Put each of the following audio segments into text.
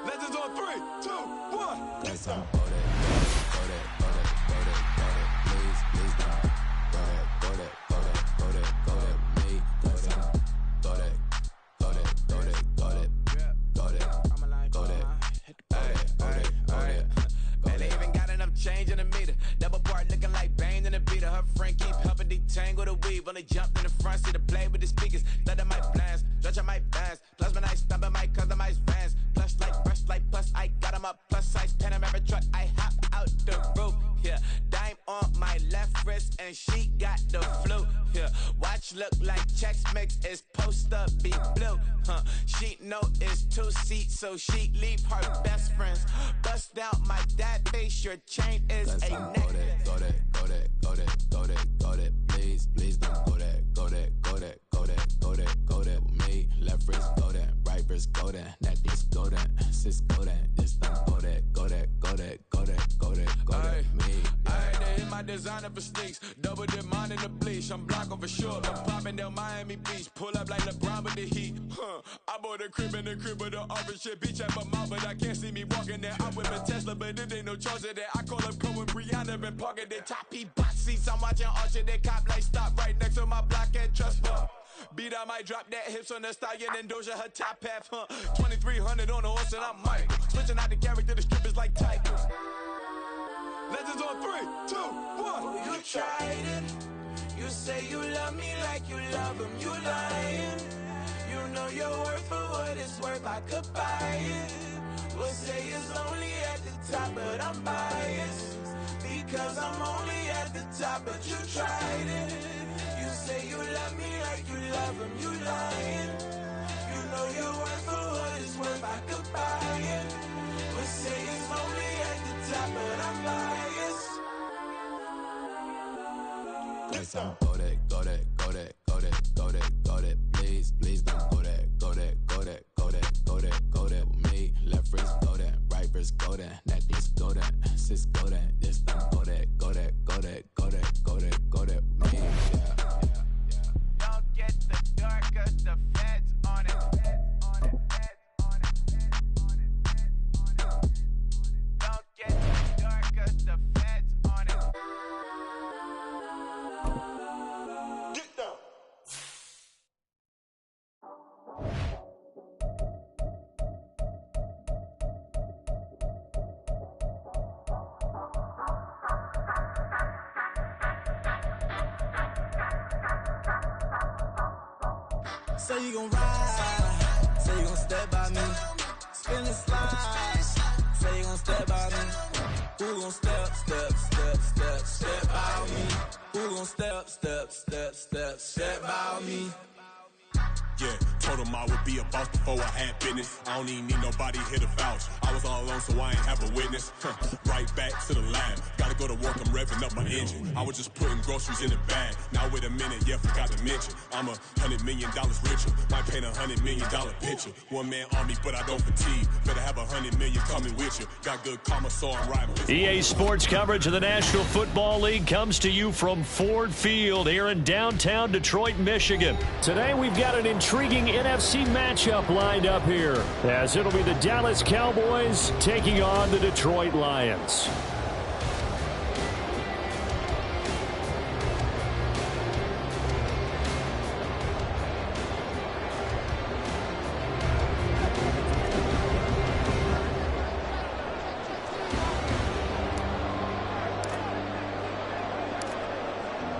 Legends on 3, 2, 1. Let's go. Change in the meter, double part looking like Bane in the beater. Her friend keep helping detangle the weave. Only jumped in the front seat to play with the speakers. Leather might blast, stretch I might dance. Plasma night, stumping my customized vans. Plush like brush like plus, I got 'em up. Plus size Panamera truck, I hop out the roof. Yeah, dime on my left wrist and she got the flu. Yeah, watch look like Chex Mix is post up be blue. She know it's 2 seats, so she leave her best friends. Bust out my dad face, your chain is a necklace. Go that, please don't go that, go that with me. Left wrist go that, right wrist go that, necklace go that, sis go that, this don't go that me. Ayy, they hit my designer for sneaks, double dip mine in the bleach. I'm blocking for sure, I'm popping down Miami Beach, pull up like LeBron with the heat. I bought a crib in the crib with the office shit, beach at my mouth, but I can't see me walking there. I'm with a Tesla, but it ain't no charge of that. I call up Cohen, Brianna, been parking their top P box seats. I'm watching Archer, they cop like stop right next to my block and trust for. Beat, I might drop that hips on the stallion and Doja her top half, 2300 on the horse and I'm Mike. Switching out the character, the strippers like Tigers. Legends on 3, 2, 1. You tried it. You say you love me like you love him. You lying. You know your worth for what it's worth. I could buy it. We'll say it's only at the top, but I'm biased because I'm only at the top. But you tried it. You say you love me like you love him. You lying. You know your worth for what it's worth. I could buy it. We'll say it's only at the top, but I'm biased. Go that, please don't go that with me. Left wrist go that, right wrist go that, necklace go that, sis go that, this don't go that with me. Don't get the dark, cause the feds on it. Don't get the dark, cause the feds on it. Get down. Say you gon' ride, say you gon' step by me, spin and slide, say you gon' step by me. Who gon' step by me? Who gon' step by me? Yeah, told him I would be a boss before I had business. I don't even need nobody here to vouch. I was all alone, so I ain't have a witness. Right back to the lab. Gotta go to work, I'm revving up my engine. I was just putting groceries in the bag. Now wait a minute, yeah, forgot to mention. I'm $100 million richer. Might paint $100 million picture. One man army, but I don't fatigue. Better have 100 million coming with you. Got good karma, so I'm riding with you. EA Sports coverage of the National Football League comes to you from Ford Field here in downtown Detroit, Michigan. Today we've got an intriguing NFC matchup lined up here, as it'll be the Dallas Cowboys taking on the Detroit Lions.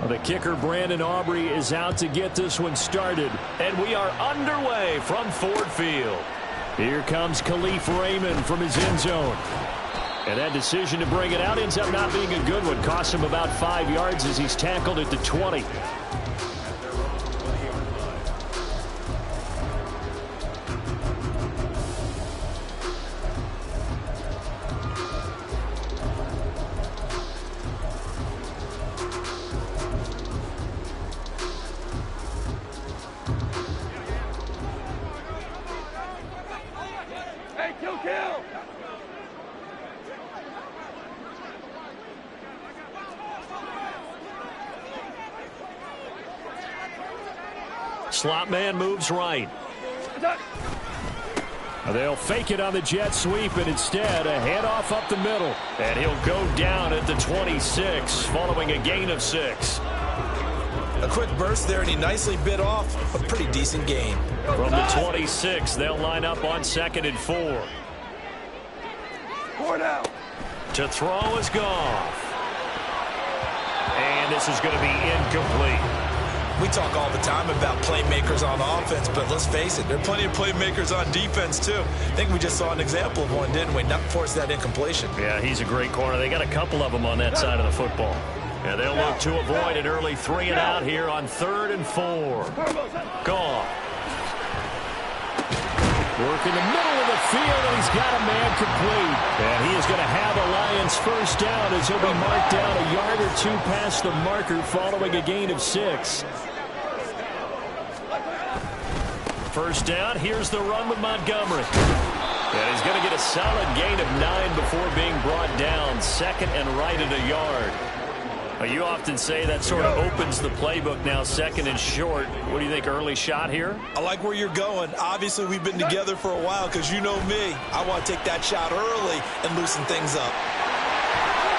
The kicker, Brandon Aubrey, is out to get this one started. And we are underway from Ford Field. Here comes Khalif Raymond from his end zone. And that decision to bring it out ends up not being a good one. Costs him about 5 yards as he's tackled at the 20. Slot man moves right. They'll fake it on the jet sweep, and instead a handoff up the middle. And he'll go down at the 26 following a gain of 6. A quick burst there, and he nicely bit off a pretty decent gain. From the 26, they'll line up on 2nd and 4. To throw is Goff. And this is going to be incomplete. We talk all the time about playmakers on offense, but let's face it, there are plenty of playmakers on defense, too. I think we just saw an example of one, didn't we? Not force that incompletion. Yeah, he's a great corner. They got a couple of them on that side of the football. And they'll look to avoid an early 3 and out here on 3rd and 4. Goff. Work in the middle of the field, and he's got a man complete. And he is going to have a Lions first down as he'll be marked down a yard or 2 past the marker following a gain of 6. First down, here's the run with Montgomery. And he's going to get a solid gain of 9 before being brought down. 2nd and right at a yard. You often say that sort of opens the playbook now, 2nd and short. What do you think, early shot here? I like where you're going. Obviously, we've been together for a while because you know me. I want to take that shot early and loosen things up.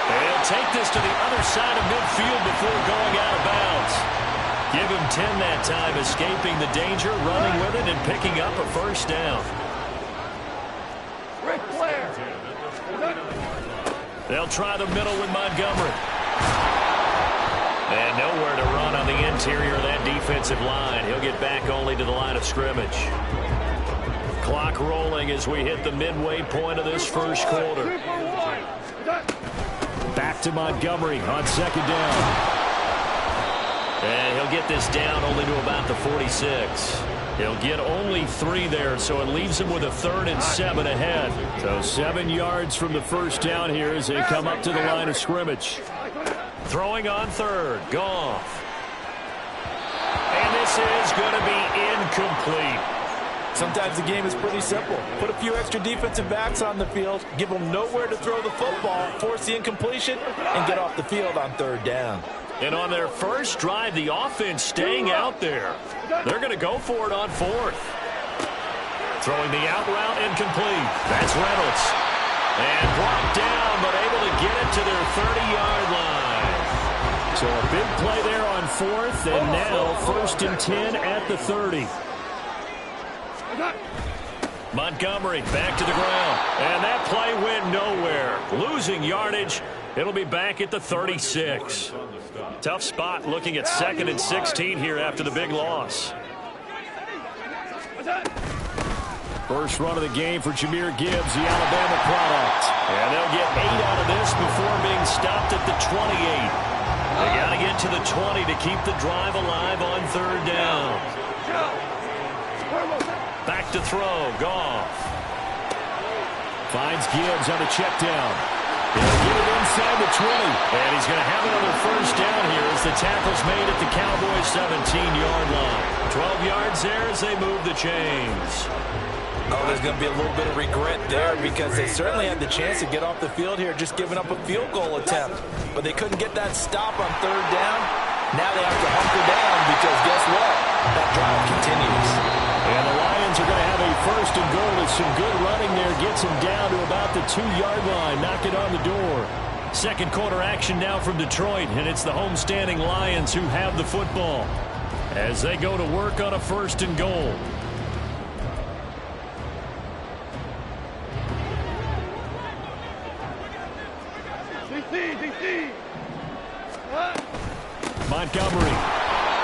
And he'll take this to the other side of midfield before going out of bounds. Give him 10 that time, escaping the danger, running with it, and picking up a first down. They'll try the middle with Montgomery. And nowhere to run on the interior of that defensive line. He'll get back only to the line of scrimmage. Clock rolling as we hit the midway point of this first quarter. Back to Montgomery on 2nd down. And he'll get this down only to about the 46. He'll get only 3 there, so it leaves him with a 3rd and 7 ahead. So 7 yards from the first down here as they come up to the line of scrimmage. Throwing on 3rd, Goff. And this is going to be incomplete. Sometimes the game is pretty simple. Put a few extra defensive backs on the field, give them nowhere to throw the football, force the incompletion, and get off the field on 3rd down. And on their first drive, the offense staying out there. They're going to go for it on 4th. Throwing the out route incomplete. That's Reynolds. And brought down, but able to get it to their 30-yard line. So a big play there on 4th, and now 1st and 10 at the 30. Montgomery back to the ground. And that play went nowhere. Losing yardage. It'll be back at the 36. Tough spot looking at 2nd and 16 here after the big loss. First run of the game for Jahmyr Gibbs, the Alabama product. And they'll get 8 out of this before being stopped at the 28. They got to get to the 20 to keep the drive alive on 3rd down. Back to throw, Goff. Finds Gibbs on the check down. He'll get it inside the 20. And he's going to have another first down here as the tackle's made at the Cowboys' 17-yard line. 12 yards there as they move the chains. Oh, there's going to be a little bit of regret there because they certainly had the chance to get off the field here, just giving up a field goal attempt. But they couldn't get that stop on 3rd down. Now they have to hunker down because guess what? That drive continues. And the Lions are going to have a 1st and goal with some good running there. Gets him down to about the 2-yard line. Knock it on the door. Second quarter action now from Detroit, and it's the homestanding Lions who have the football as they go to work on a 1st and goal. Montgomery.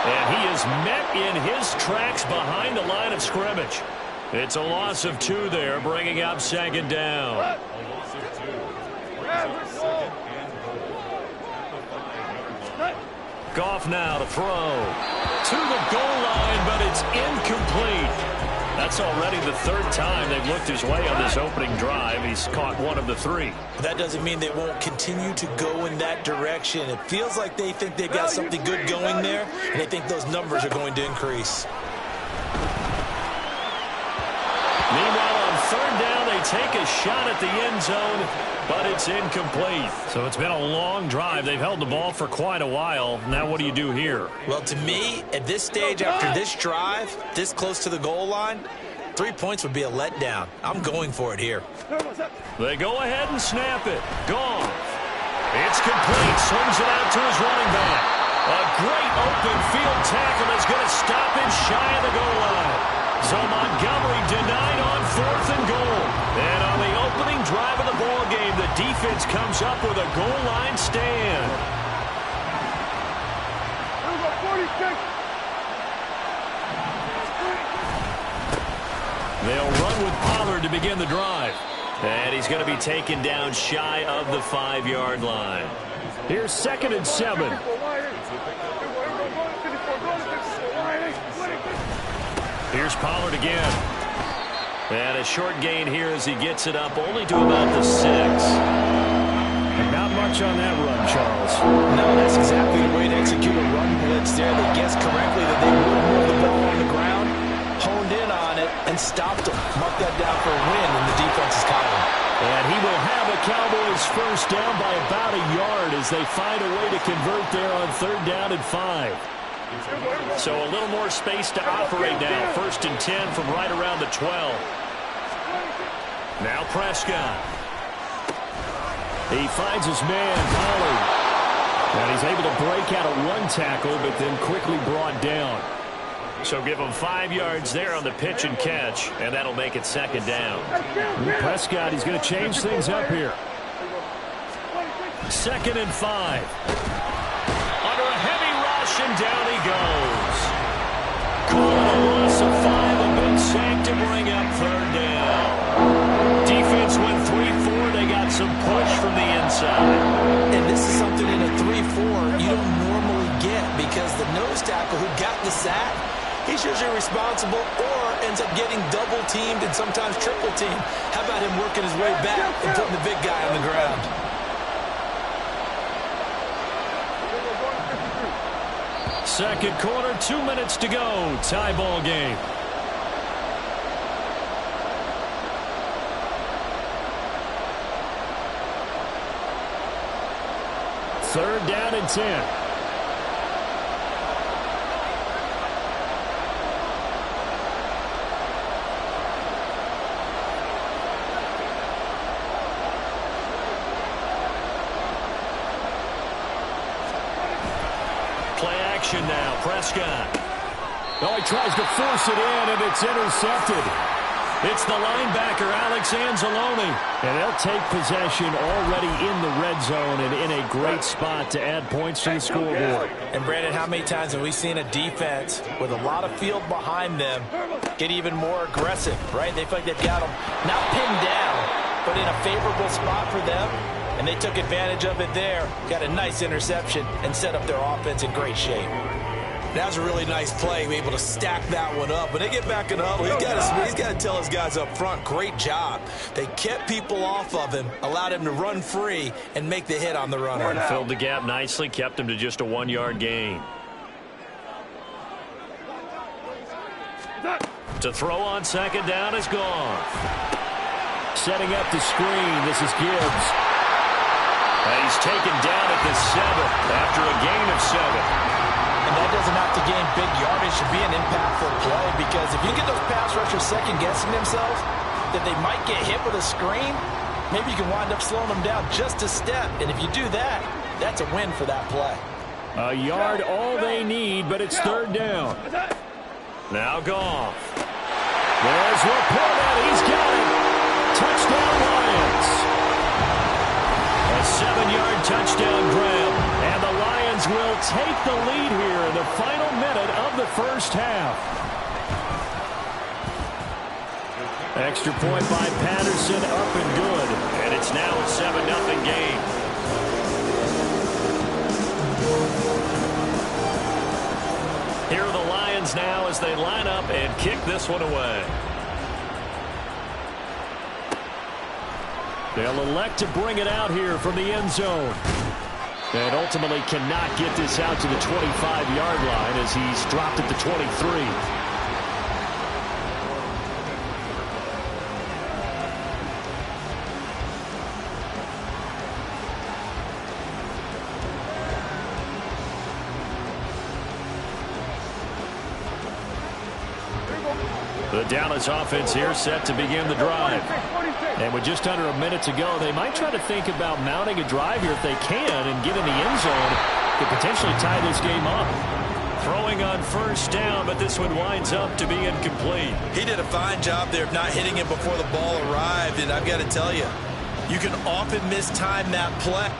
And he is met in his tracks behind the line of scrimmage. It's a loss of 2 there, bringing up 2nd down. Goff now to throw. To the goal line, but it's incomplete. That's already the 3rd time they've looked his way on this opening drive. He's caught 1 of the 3. That doesn't mean they won't continue to go in that direction. It feels like they think they've got something good going there, and they think those numbers are going to increase. Meanwhile, on 3rd down, they take a shot at the end zone, but it's incomplete. So it's been a long drive. They've held the ball for quite a while. Now what do you do here? Well, to me, at this stage, after this drive, this close to the goal line, 3 points would be a letdown. I'm going for it here. They go ahead and snap it. Gone. It's complete. Swings it out to his running back. A great open field tackle is going to stop him shy of the goal line. So Montgomery denied on 4th and goal. And on the opening drive of the ball game, the defense comes up with a goal line stand. They'll run with Pollard to begin the drive. And he's going to be taken down shy of the 5-yard line. Here's 2nd and 7. Here's Pollard again. And a short gain here as he gets it up only to about the 6. And not much on that run, Charles. No, that's exactly the way to execute a run blitz there. They guessed correctly that they would move the ball on the ground, honed in on it, and stopped them. Mark that down for a win in the defense's column. And he will have a Cowboys first down by about a yard as they find a way to convert there on 3rd down and 5. So a little more space to operate now. 1st and 10 from right around the 12. Now Prescott. He finds his man, Pollard. And he's able to break out of 1 tackle, but then quickly brought down. So give him 5 yards there on the pitch and catch, and that'll make it 2nd down. Prescott, he's going to change things up here. 2nd and 5. Under a heavy rush, and down he goes. Calling a loss of 5, a big sack to bring up 3rd down. Defense went 3-4. They got some push from the inside. And this is something in a 3-4 you don't normally get because the nose tackle who got the sack, he's usually responsible or ends up getting double-teamed and sometimes triple-teamed. How about him working his way back and putting the big guy on the ground? Second quarter, 2 minutes to go. Tie ball game. Third down and 10. Play action now. Prescott. Oh, he tries to force it in, and it's intercepted. It's the linebacker, Alex Anzalone. And they'll take possession already in the red zone and in a great spot to add points to the scoreboard. And, Brandon, how many times have we seen a defense with a lot of field behind them get even more aggressive, right? They feel like they've got them not pinned down, but in a favorable spot for them. And they took advantage of it there, got a nice interception, and set up their offense in great shape. That was a really nice play, able to stack that one up. When they get back in the huddle, he's got to tell his guys up front, great job. They kept people off of him, allowed him to run free, and make the hit on the runner. Filled the gap nicely, kept him to just a 1-yard gain. To throw on second down is Goff. Setting up the screen, this is Gibbs. He's taken down at the 7 after a gain of 7. And that doesn't have to gain big yardage to be an impactful play because if you get those pass rushers second-guessing themselves that they might get hit with a screen, maybe you can wind up slowing them down just a step. And if you do that, that's a win for that play. A yard all they need, but it's third down. Now Goff. There's Laporta. He's got it. Touchdown Lions. A 7-yard touchdown grab. And the Lions will take the lead here in the final minute of the first half. Extra point by Patterson, up and good. And it's now a 7-0 game. Here are the Lions now as they line up and kick this one away. They'll elect to bring it out here from the end zone. And ultimately cannot get this out to the 25-yard line as he's dropped at the 23. The Dallas offense here set to begin the drive. And with just under a minute to go, they might try to think about mounting a drive here if they can and get in the end zone to potentially tie this game up. Throwing on first down, but this one winds up to be incomplete. He did a fine job there of not hitting him before the ball arrived, and I've got to tell you, you can often mistime that play.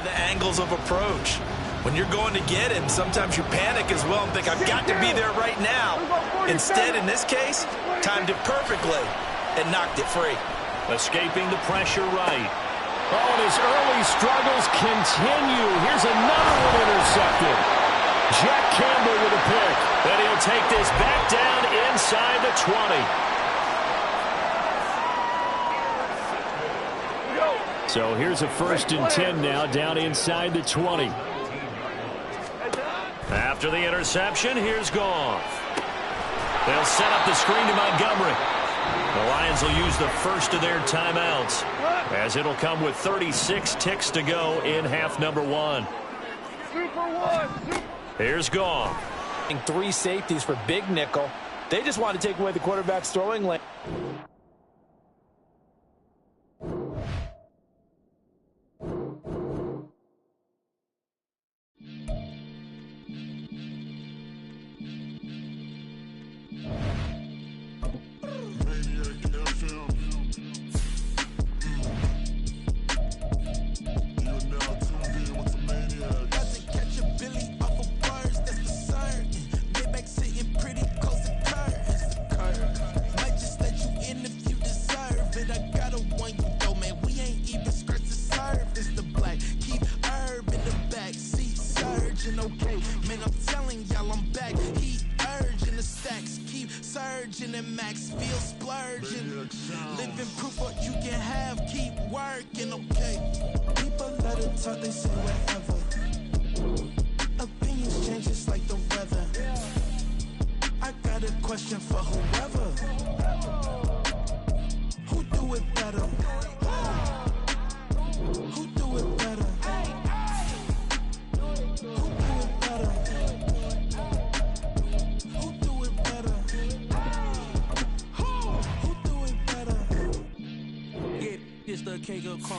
The angles of approach. When you're going to get him, sometimes you panic as well and think, I've got to be there right now. Instead, in this case, timed it perfectly and knocked it free. Escaping the pressure right. Oh, and his early struggles continue. Here's another one intercepted. Jack Campbell with a pick. And he'll take this back down inside the 20. So here's a 1st and 10 now, down inside the 20. After the interception, here's Goff. They'll set up the screen to Montgomery. The Lions will use the first of their timeouts, as it'll come with 36 ticks to go in half number 1. Here's Goff. 3 safeties for big nickel. They just want to take away the quarterback's throwing lane.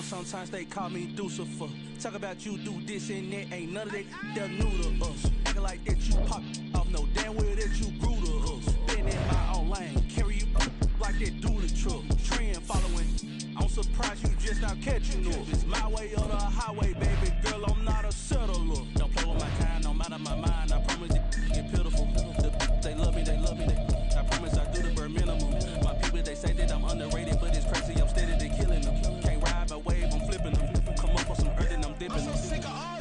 Sometimes they call me Lucifer. Talk about you do this and that. Ain't none of that they're new to us. Acting like that you pop off. No damn well that you grew to us. Been in my own lane. Carry you like that do the truck. Trend following. I'm surprised you just not catching up. It's my way or the highway, baby girl. I'm not a settler. Don't play with my kind. No matter my mind. I promise it get pitiful. They love me. They love me. I promise I do the bare minimum. My people, they say that I'm underrated, but it's crazy. I'm steady. They killing them. Can't ride my wave. I'm flipping them. Come up on some earth and I'm dipping them. Sick of all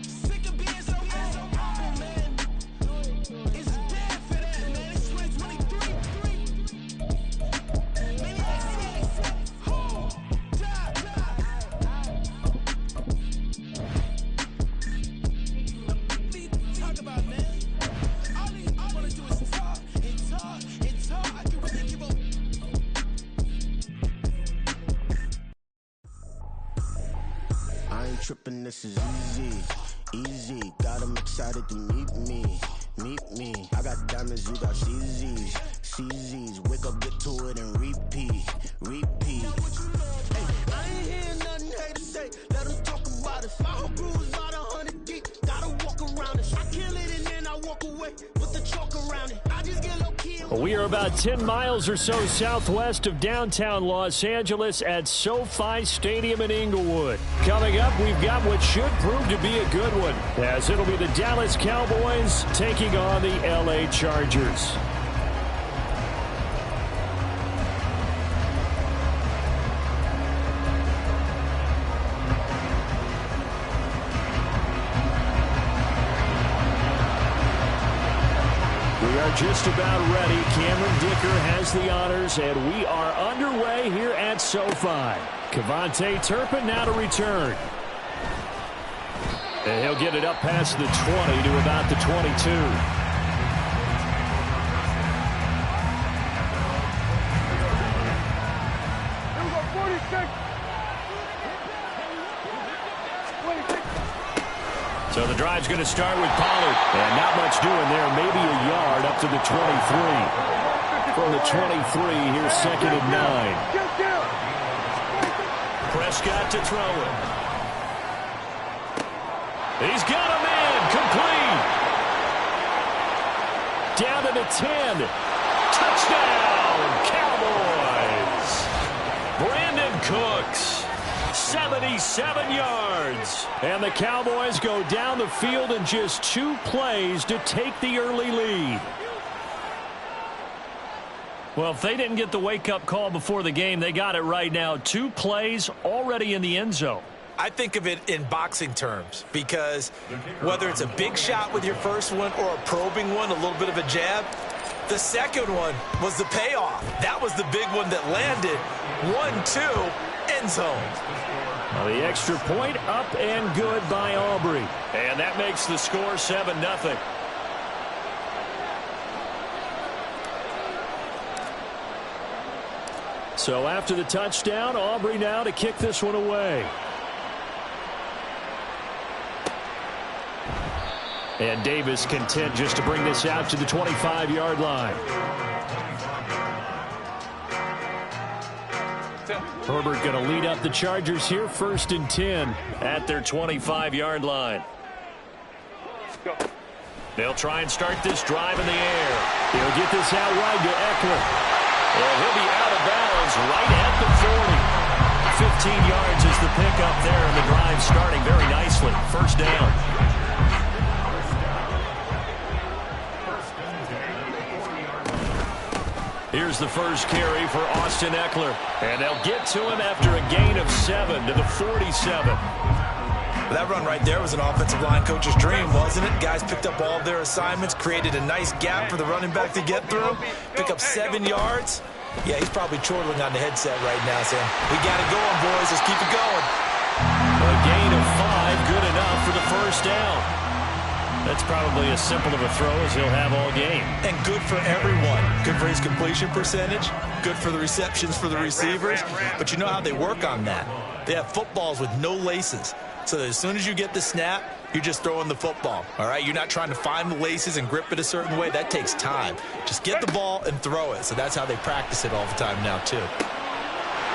sick of being so man. It's dead for that, man. It's 2023. Maybe talk about, man. All I want to do is talk and talk and talk. I can really give a I ain't tripping, this is easy. Got 'em excited to meet me. I got diamonds, you got CZs. Wake up, get to it, and repeat. Hey, I ain't hearing nothing hate to say. Let them talk about it. My whole crew is about 100 deep. Gotta walk around it. I kill it and then I walk away with the chalk around it. I just get low key. We are about 10 miles or so southwest of downtown Los Angeles at SoFi Stadium in Inglewood. Coming up, we've got what should prove to be a good one, as it'll be the Dallas Cowboys taking on the LA Chargers. just about ready. Cameron Dicker has the honors, and we are underway here at SoFi. Kevontae Turpin now to return. And he'll get it up past the 20 to about the 22. So the drive's going to start with Pollard. And not much doing there. Maybe a yard up to the 23. From the 23, here's 2nd and 9. Prescott to throw it. He's got a man. Complete. Down to the 10. Touchdown, Cowboys. Brandon Cooks. 77 yards. And the Cowboys go down the field in just 2 plays to take the early lead. Well, if they didn't get the wake-up call before the game, they got it right now. 2 plays already in the end zone. I think of it in boxing terms because whether it's a big shot with your first one or a probing one, a little bit of a jab, the second one was the payoff. That was the big one that landed. 1-2, end zone. Well, the extra point up and good by Aubrey. And that makes the score 7-0. So after the touchdown, Aubrey now to kick this one away. And Davis content just to bring this out to the 25-yard line. Herbert going to lead up the Chargers here, 1st and 10 at their 25-yard line. They'll try and start this drive in the air. He'll get this out wide to Eckler. And he'll be out of bounds right at the 40. 15 yards is the pickup there, and the drive starting very nicely. 1st down. Here's the first carry for Austin Eckler. And they'll get to him after a gain of 7 to the 47. That run right there was an offensive line coach's dream, wasn't it? Guys picked up all of their assignments, created a nice gap for the running back to get through, pick up 7 yards. Yeah, he's probably chortling on the headset right now saying, we got it going, boys. Let's keep it going. A gain of 5, good enough for the 1st down. That's probably as simple of a throw as he'll have all game. And good for everyone. Good for his completion percentage. Good for the receptions for the receivers. But you know how they work on that. They have footballs with no laces. So that as soon as you get the snap, you're just throwing the football. All right? You're not trying to find the laces and grip it a certain way. That takes time. Just get the ball and throw it. So that's how they practice it all the time now, too.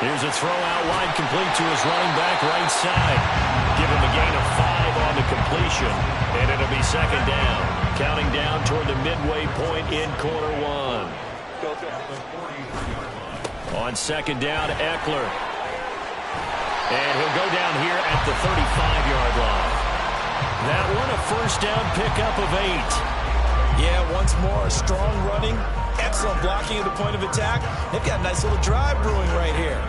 Here's a throw out wide, complete to his running back right side. Give him a gain of 5 on the completion, and it'll be 2nd down. Counting down toward the midway point in quarter 1. On 2nd down, Eckler. And he'll go down here at the 35-yard line. That one a 1st down pickup of 8. Yeah, once more, strong running. Excellent blocking at the point of attack. They've got a nice little drive brewing right here.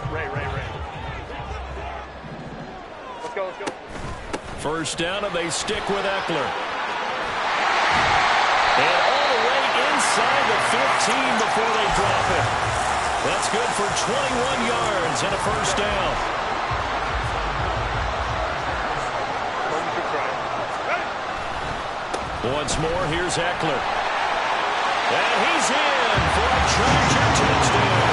Ray. Let's go. 1st down, and they stick with Eckler. And all the way inside the 15 before they drop it. That's good for 21 yards and a 1st down. Once more, here's Eckler. And he's in for a Charger touchdown.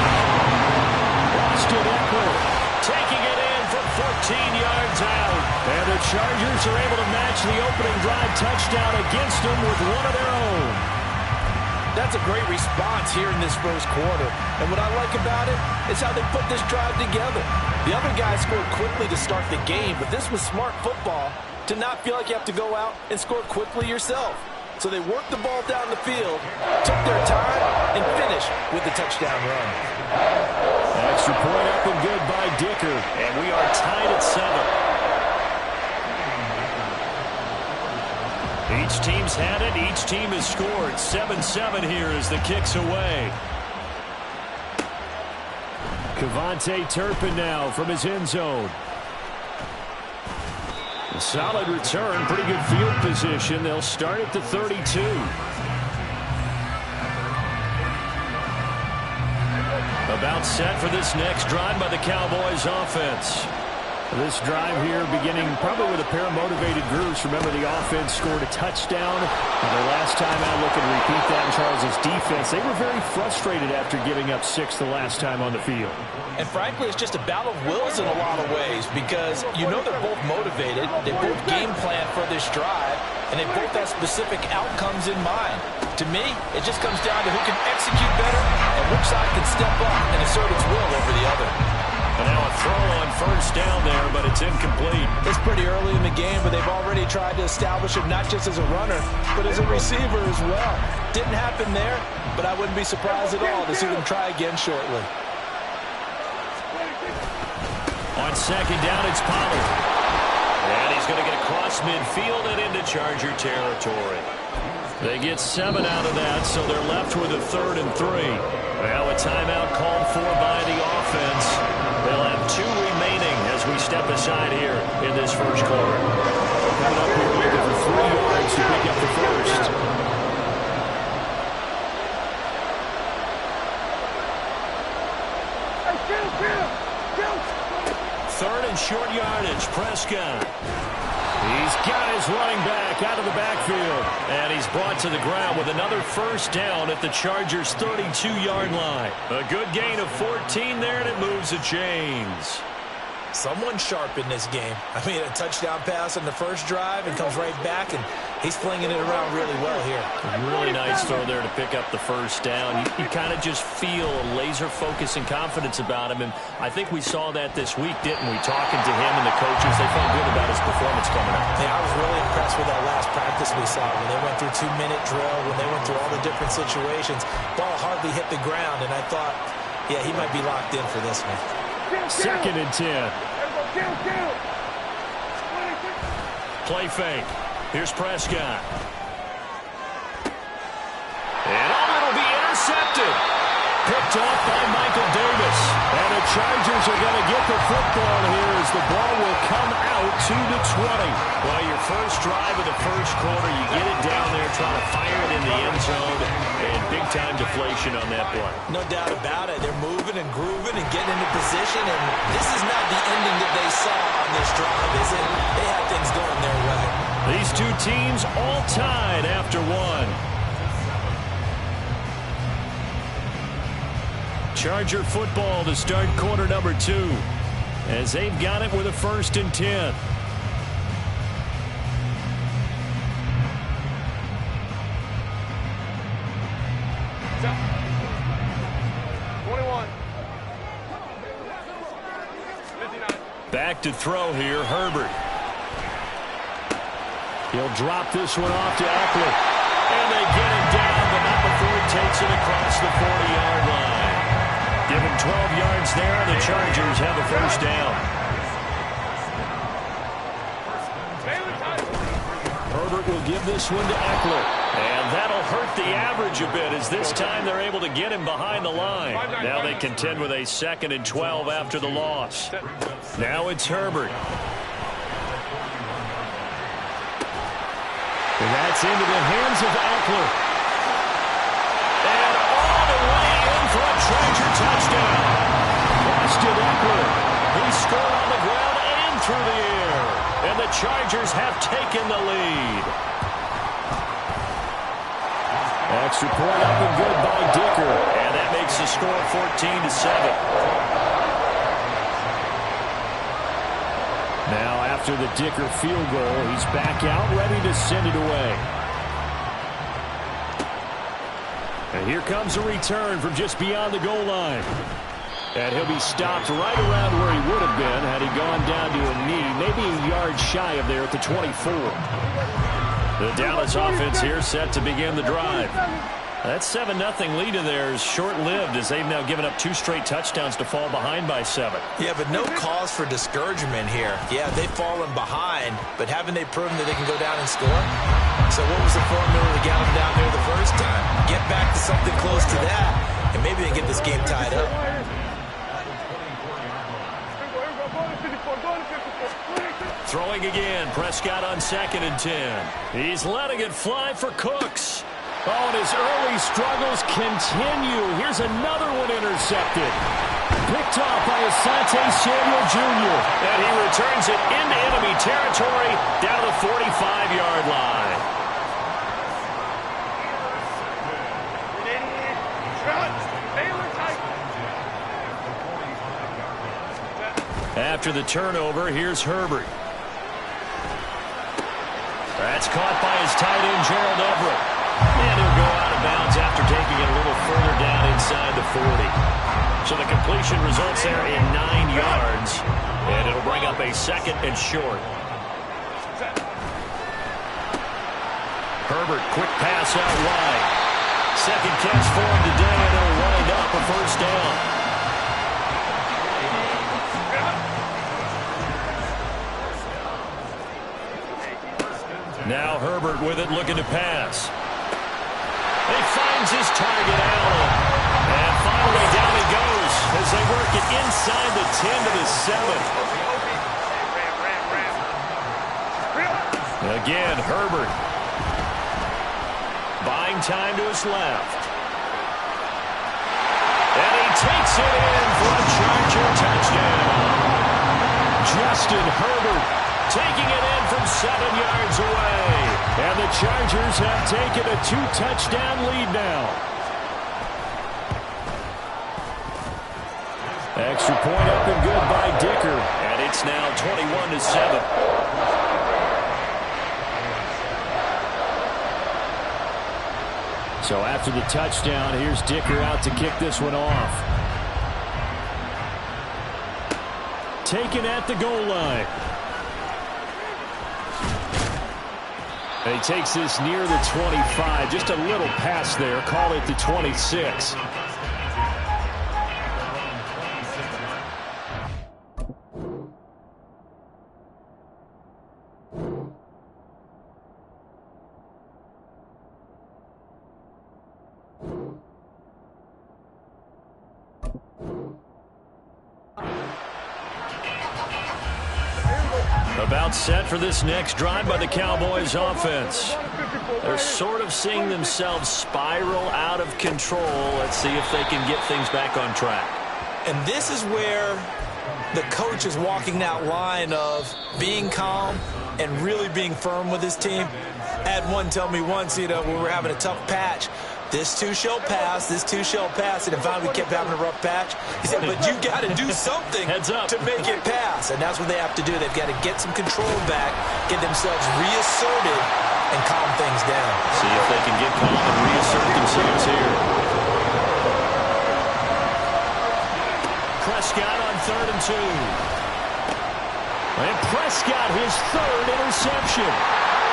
Austin Eckler taking it in from 14 yards out. And the Chargers are able to match the opening drive touchdown against them with one of their own. That's a great response here in this 1st quarter. And what I like about it is how they put this drive together. The other guys scored quickly to start the game, but this was smart football to not feel like you have to go out and score quickly yourself. So they worked the ball down the field, took their time, and finished with the touchdown run. Extra point up and good by Dicker, and we are tied at 7. Each team's had it. Each team has scored. 7-7 here as the kick's away. Cavante Turpin now from his end zone. A solid return, pretty good field position. They'll start at the 32. About set for this next drive by the Cowboys offense. This drive here beginning probably with a pair of motivated groups. Remember, the offense scored a touchdown. And their last time out, looking to repeat that in Charles' defense. They were very frustrated after giving up 6 the last time on the field. And frankly, it's just a battle of wills in a lot of ways because you know they're both motivated. They both game plan for this drive, and they both have specific outcomes in mind. To me, it just comes down to who can execute better and which side can step up and assert its will over the other. And now a throw on first down there, but it's incomplete. It's pretty early in the game, but they've already tried to establish him not just as a runner, but as a receiver as well. Didn't happen there, but I wouldn't be surprised at all to see them try again shortly. On second down, it's Pollard. And he's going to get across midfield and into Charger territory. They get 7 out of that, so they're left with a 3rd and 3. Now a timeout called for by the offense. They'll have 2 remaining as we step aside here in this first quarter. Coming up here looking for 3 yards to pick up the first. Third and short yardage, Prescott. He's got his running back out of the backfield. And he's brought to the ground with another first down at the Chargers' 32-yard line. A good gain of 14 there, and it moves the chains. Someone sharp in this game. I mean, a touchdown pass on the first drive and comes right back, and he's flinging it around really well here. A really nice throw there to pick up the first down. You kind of just feel a laser focus and confidence about him, and I think we saw that this week, didn't we? Talking to him and the coaches, they felt good about his performance coming up. Yeah, I was really impressed with that last practice we saw when they went through 2-minute drill, when they went through all the different situations. Ball hardly hit the ground, and I thought, yeah, he might be locked in for this one. Second and 10. Play fake. Here's Prescott. And it'll be intercepted. Picked off by Michael Davis. And the Chargers are going to get the football here as the ball will come out to the 20. Well, your first drive of the first quarter, you get it down there, trying to fire it in the end zone, and big-time deflation on that play. No doubt about it. They're moving and grooving and getting into position, and this is not the ending that they saw on this drive, is it? They had things going their way. These two teams all tied after one. Charger football to start quarter number 2 as they've got it with a 1st and 10. Back to throw here, Herbert. He'll drop this one off to Eckler. And they get it down, but not before he takes it across the 40-yard line. Give him 12 yards there, and the Chargers have a first down. Herbert will give this one to Eckler. And that'll hurt the average a bit as this time they're able to get him behind the line. Now they contend with a 2nd and 12 after the loss. Now it's Herbert. And that's into the hands of Eckler. And all the way in for a Charger touchdown. Austin Eckler. He scored on the ground and through the air. And the Chargers have taken the lead. Extra point up and good by Dicker. And that makes the score 14-7. Now after the Dicker field goal, he's back out, ready to send it away. And here comes a return from just beyond the goal line. And he'll be stopped right around where he would have been had he gone down to a knee, maybe a yard shy of there at the 24. The Dallas offense here set to begin the drive. That 7-0 lead of theirs short-lived as they've now given up 2 straight touchdowns to fall behind by 7. Yeah, but no cause for discouragement here. Yeah, they've fallen behind, but haven't they proven that they can go down and score? So what was the formula to get them down there the first time? Get back to something close to that, and maybe they get this game tied up. Throwing again. Prescott on 2nd and 10. He's letting it fly for Cooks. Oh, and his early struggles continue. Here's another one intercepted. Picked off by Asante Samuel Jr. And he returns it into enemy territory down the 45-yard line. After the turnover, here's Herbert. That's caught by his tight end, Gerald Everett. And he'll go out of bounds after taking it a little further down inside the 40. So the completion results there in 9 yards. And it'll bring up a 2nd and short. Herbert, quick pass out wide. 2nd catch for him today, and he'll wind up a 1st down. Now Herbert with it, looking to pass. He finds his target, Allen. And finally down he goes as they work it inside the 10 to the 7. Again, Herbert. Buying time to his left. And he takes it in for a Charger touchdown. Justin Herbert taking it in from 7 yards away. And the Chargers have taken a 2-touchdown lead now. Extra point up and good by Dicker. And it's now 21-7. So after the touchdown, here's Dicker out to kick this one off. Taken at the goal line. And he takes this near the 25. Just a little pass there. Call it the 26. About set for this next drive by the Cowboys offense. They're sort of seeing themselves spiral out of control. Let's see if they can get things back on track. And this is where the coach is walking that line of being calm and really being firm with his team. I had one tell me once, when we were having a tough patch, this too shall pass, this too shall pass. And finally we kept having a rough patch. He said, but you got to do something to make it pass. And that's what they have to do. They've got to get some control back, get themselves reasserted, and calm things down. See if they can get calm and reassert themselves here. Prescott on 3rd and 2. And Prescott, his 3rd interception.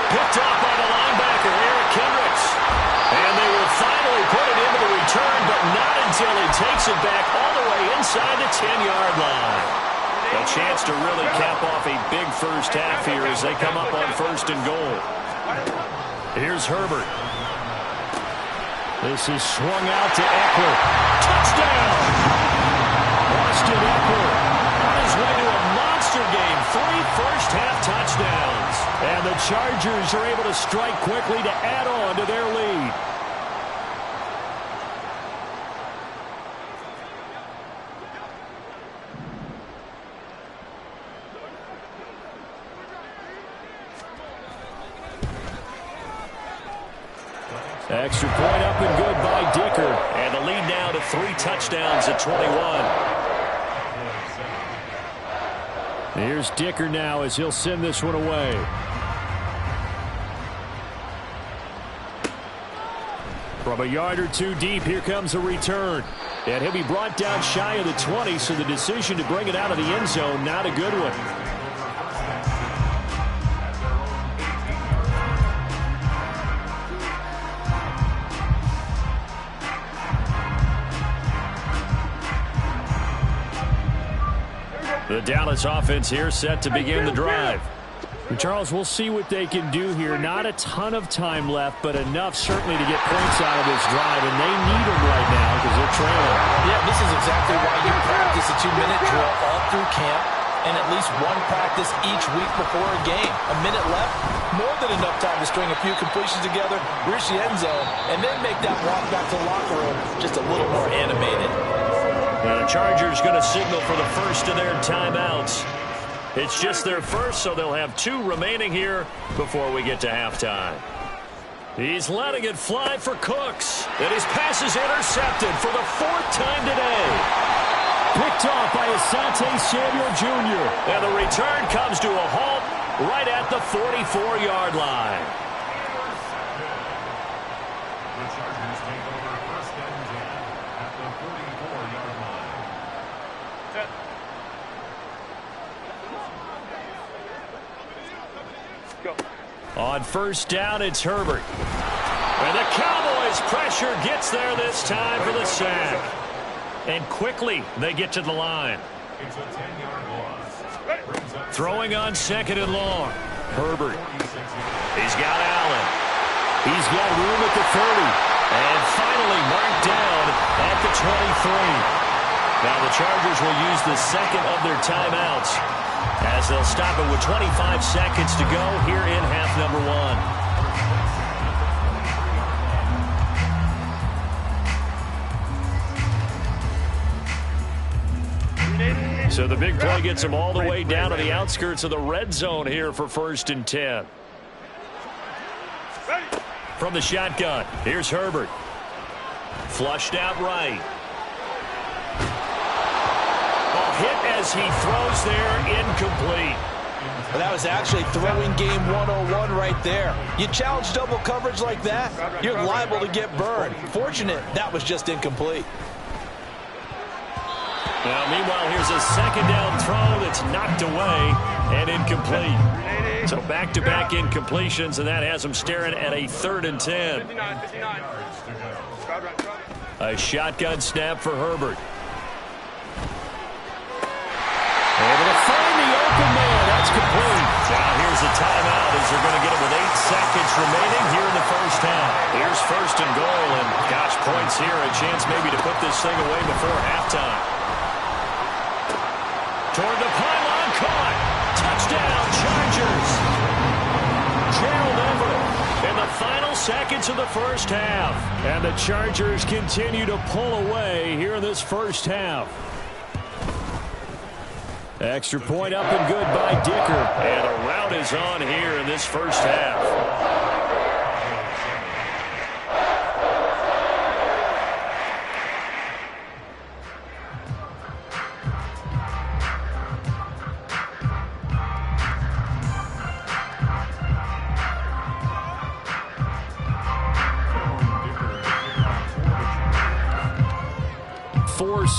Picked off by the linebacker, Eric Kendricks. And they will finally put it into the return, but not until he takes it back all the way inside the 10-yard line. A chance to really cap off a big first half here as they come up on 1st and goal. Here's Herbert. This is swung out to Eckler. Touchdown! Austin Eckler on his way to a monster game. 3 first-half touchdowns. And the Chargers are able to strike quickly to add on to their lead. Extra point up and good by Dicker. And the lead now to 3 touchdowns at 21. Here's Dicker now as he'll send this one away. From a yard or 2 deep, here comes a return. And he'll be brought down shy of the 20, so the decision to bring it out of the end zone, not a good one. The Dallas offense here set to begin the drive. And Charles, we'll see what they can do here. Not a ton of time left, but enough certainly to get points out of this drive, and they need them right now because they're trailing. Yeah, this is exactly why you practice a 2-minute drill all through camp. and at least one practice each week before a game. A minute left, more than enough time to string a few completions together, reach the end zone, and then make that walk back to the locker room just a little more animated. Now the Chargers going to signal for the first of their timeouts. It's just their first, so they'll have 2 remaining here before we get to halftime. He's letting it fly for Cooks, and his pass is intercepted for the 4th time today. Picked off by Asante Samuel Jr. And the return comes to a halt right at the 44-yard line. The Chargers take over 1st and 10 at the 44-yard line. Go. On 1st down, it's Herbert. And the Cowboys' pressure gets there this time for the sack. And quickly, they get to the line. It's a 10-yard loss. Throwing on 2nd and long. Herbert. He's got Allen. He's got room at the 30. And finally marked down at the 23. Now the Chargers will use the 2nd of their timeouts as they'll stop it with 25 seconds to go here in half number 1. So the big play gets him all the way down to the outskirts of the red zone here for 1st and 10. From the shotgun, here's Herbert. Flushed out right. Hit as he throws there, incomplete. Well, that was actually throwing game 101 right there. You challenge double coverage like that, you're liable to get burned. Fortunate that was just incomplete. Now, meanwhile, here's a 2nd down throw that's knocked away and incomplete. So back-to-back incompletions, and that has him staring at a 3rd and 10. A shotgun snap for Herbert. Able to find the open man. That's complete. Now here's a timeout as they're going to get it with 8 seconds remaining here in the 1st half. Here's 1st and goal, and gosh, points here. A chance maybe to put this thing away before halftime. Toward the pylon, caught. Touchdown, Chargers. Gerald Everett in the final seconds of the 1st half. And the Chargers continue to pull away here in this 1st half. Extra point up and good by Dicker. And a rout is on here in this 1st half.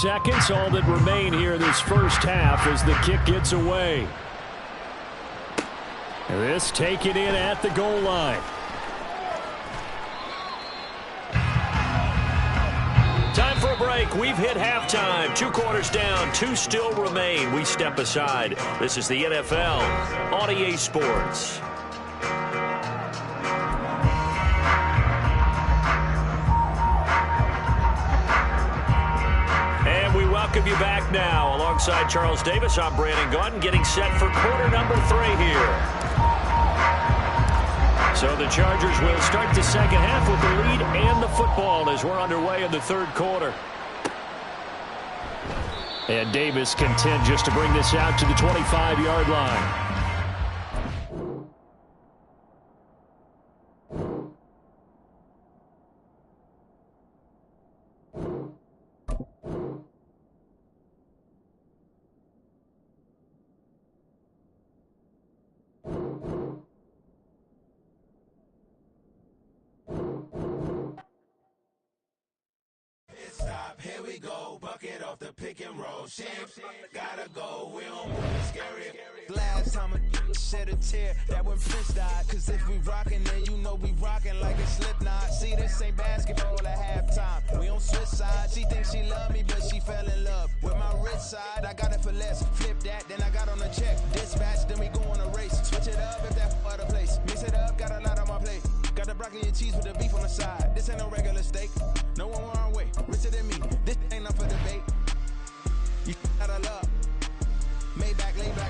Seconds, all that remain here this 1st half as the kick gets away. This taken in at the goal line. Time for a break. We've hit halftime. 2 quarters down, 2 still remain. We step aside. This is the NFL on EA Sports. Welcome you back now. Alongside Charles Davis, I'm Brandon Gaudin, getting set for quarter number 3 here. So the Chargers will start the 2nd half with the lead and the football as we're underway in the 3rd quarter. And Davis content just to bring this out to the 25-yard line. Here we go, bucket off the pick and roll. Champs, gotta go, we don't want it scary. Last time a shed a tear, that when Prince died. Cause if we rockin', then you know we rockin' like a Slipknot. See, this ain't basketball at halftime. We on switch sides. She thinks she love me, but she fell in love with my rich side. I got it for less. Flip that, then I got on a check. Dispatch, then we go on a race. Switch it up if that other place. Mix it up, got a lot on my plate. Got the broccoli and cheese with the beef on the side. This ain't no regular steak. No one wrong way. Richer than me. This ain't up for debate. You out of luck. Maybach, lay back.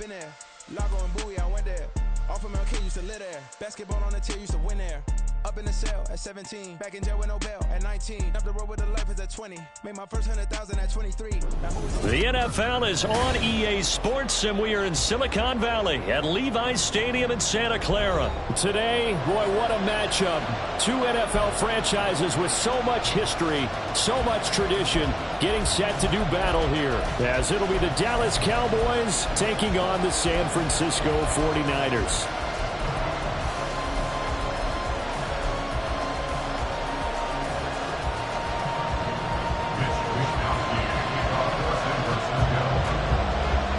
been there. Lago and Bowie, I went there. Off of MLK, used to live there. Basketball on the tier, used to win there. Up in the cell at 17. Back in jail with no bail at 19. Up the road with the life is at 20. Made my first 100,000 at 23. The NFL is on EA Sports, and we are in Silicon Valley at Levi's Stadium in Santa Clara. Today, boy, what a matchup. Two NFL franchises with so much history, so much tradition, getting set to do battle here. As it'll be the Dallas Cowboys taking on the San Francisco 49ers.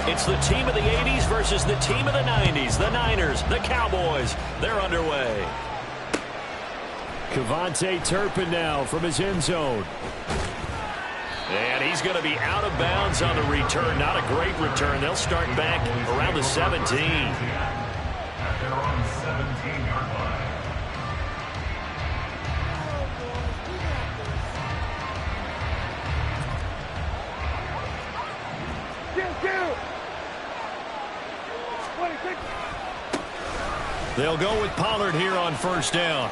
It's the team of the 80s versus the team of the 90s. The Niners, the Cowboys, they're underway. Kevontae Turpin now from his end zone. And he's going to be out of bounds on the return. Not a great return. They'll start back around the 17. At their own 17-yard line. They'll go with Pollard here on first down.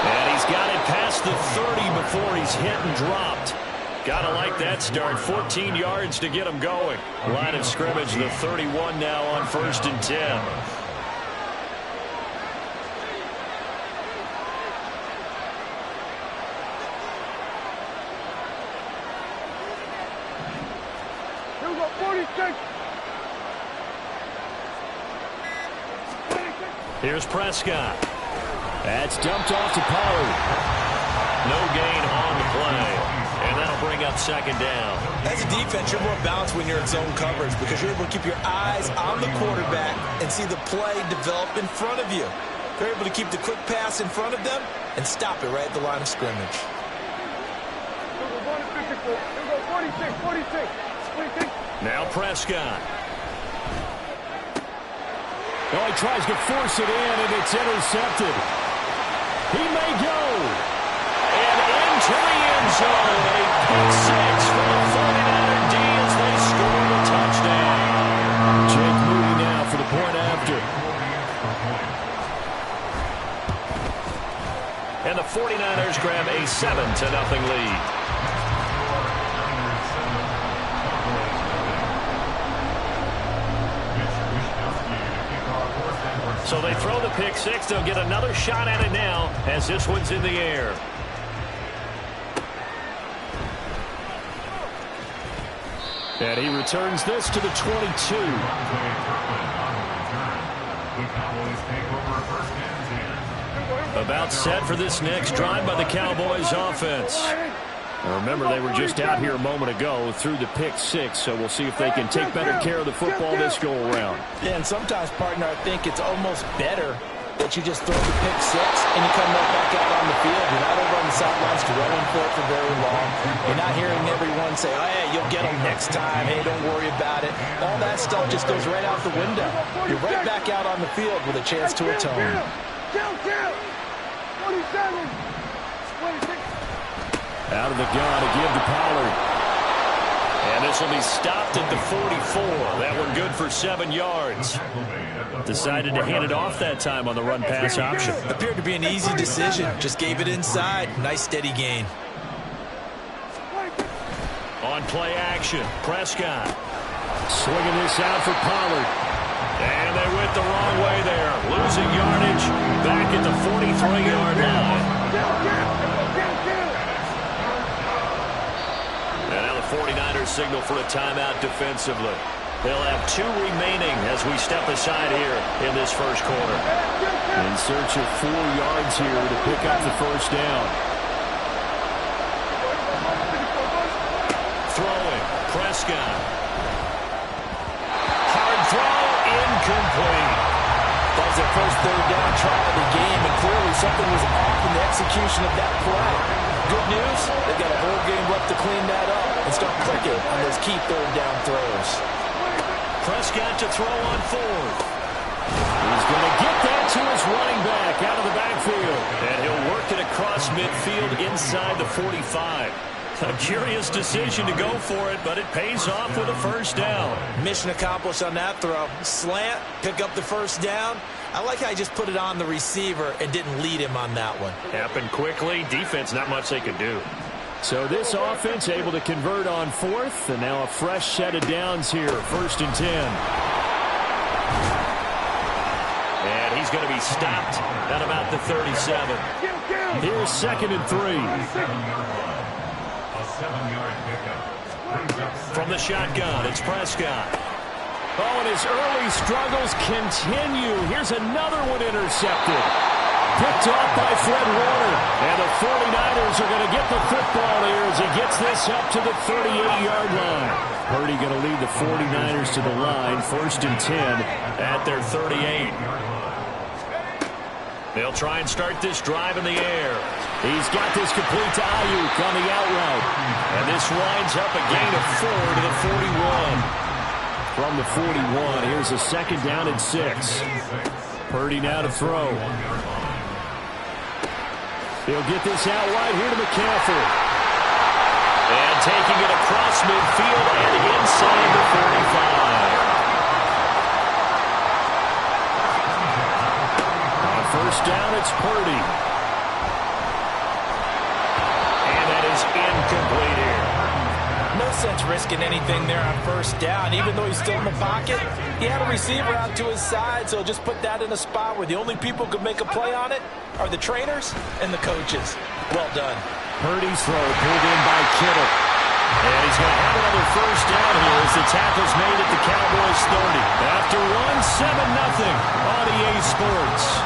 And he's got it past the 30 before he's hit and dropped. Gotta like that start. 14 yards to get him going. Line of scrimmage, the 31 now on first and 10. Here we go, 46. Here's Prescott. That's dumped off to Pollard. No gain on the play. And that'll bring up second down. As a defense, you're more balanced when you're in zone coverage because you're able to keep your eyes on the quarterback and see the play develop in front of you. They're able to keep the quick pass in front of them and stop it right at the line of scrimmage. Here we go, 46. Now Prescott. Oh, he tries to force it in, and it's intercepted. He may go. And into the end zone. A pick six for the 49er D as they score the touchdown. Jake Moody now for the point after. And the 49ers grab a 7-0 lead. So they throw the pick six. They'll get another shot at it now as this one's in the air. And he returns this to the 22. About set for this next drive by the Cowboys offense. Now remember, they were just out here a moment ago through the pick six, so we'll see if they can take better care of the football this go around. Yeah, and sometimes, partner, I think it's almost better that you just throw the pick six and you come right back out on the field. You're not over on the sidelines running for it for very long. You're not hearing everyone say, oh, hey, you'll get them next time. Hey, don't worry about it. All that stuff just goes right out the window. You're right back out on the field with a chance to atone. 47. 26. Out of the gun to give to Pollard. And this will be stopped at the 44. That one good for 7 yards. Decided to hand it off that time on the run-pass option. Appeared to be an easy decision. Just gave it inside. Nice steady gain. On play action, Prescott. Swinging this out for Pollard. And they went the wrong way there. Losing yardage back at the 43-yard line. And now the 49ers signal for a timeout defensively. They'll have 2 remaining as we step aside here in this first quarter. In search of 4 yards here to pick up the first down. Throwing, Prescott. Hard throw, incomplete. That was their first third down try of the game, and clearly something was off in the execution of that play. Good news, they've got a whole game left to clean that up and start clicking on those key third down throws. Prescott to throw on 4th. He's going to get that to his running back out of the backfield. And he'll work it across midfield inside the 45. A curious decision to go for it, but it pays off with a first down. Mission accomplished on that throw. Slant, pick up the first down. I like how he just put it on the receiver and didn't lead him on that one. Happened quickly. Defense, not much they could do. So this offense able to convert on fourth, and now a fresh set of downs here. 1st and 10. And he's going to be stopped at about the 37. Here's 2nd and 3. A 7-yard pickup. From the shotgun, it's Prescott. Oh, and his early struggles continue. Here's another one intercepted. Picked off by Fred Warner. And the 49ers are going to get the football here as he gets this up to the 38-yard line. Purdy going to lead the 49ers to the line. 1st and 10 at their 38. They'll try and start this drive in the air. He's got this complete to Ayuk on the out route. And this winds up a gain of 4 to the 41. From the 41, here's a 2nd down and 6. Purdy now to throw. He'll get this out wide here to McCaffrey. And taking it across midfield and inside the 45. On 1st down, it's Purdy. And that is incomplete here. No sense risking anything there on 1st down. Even though he's still in the pocket, he had a receiver out to his side, so just put that in a spot where the only people who could make a play on it are the trainers and the coaches. Well done. Purdy's throw pulled in by Kittle. And he's going to have another 1st down here as the tackle's made at the Cowboys 30. After 7-0 on EA Sports.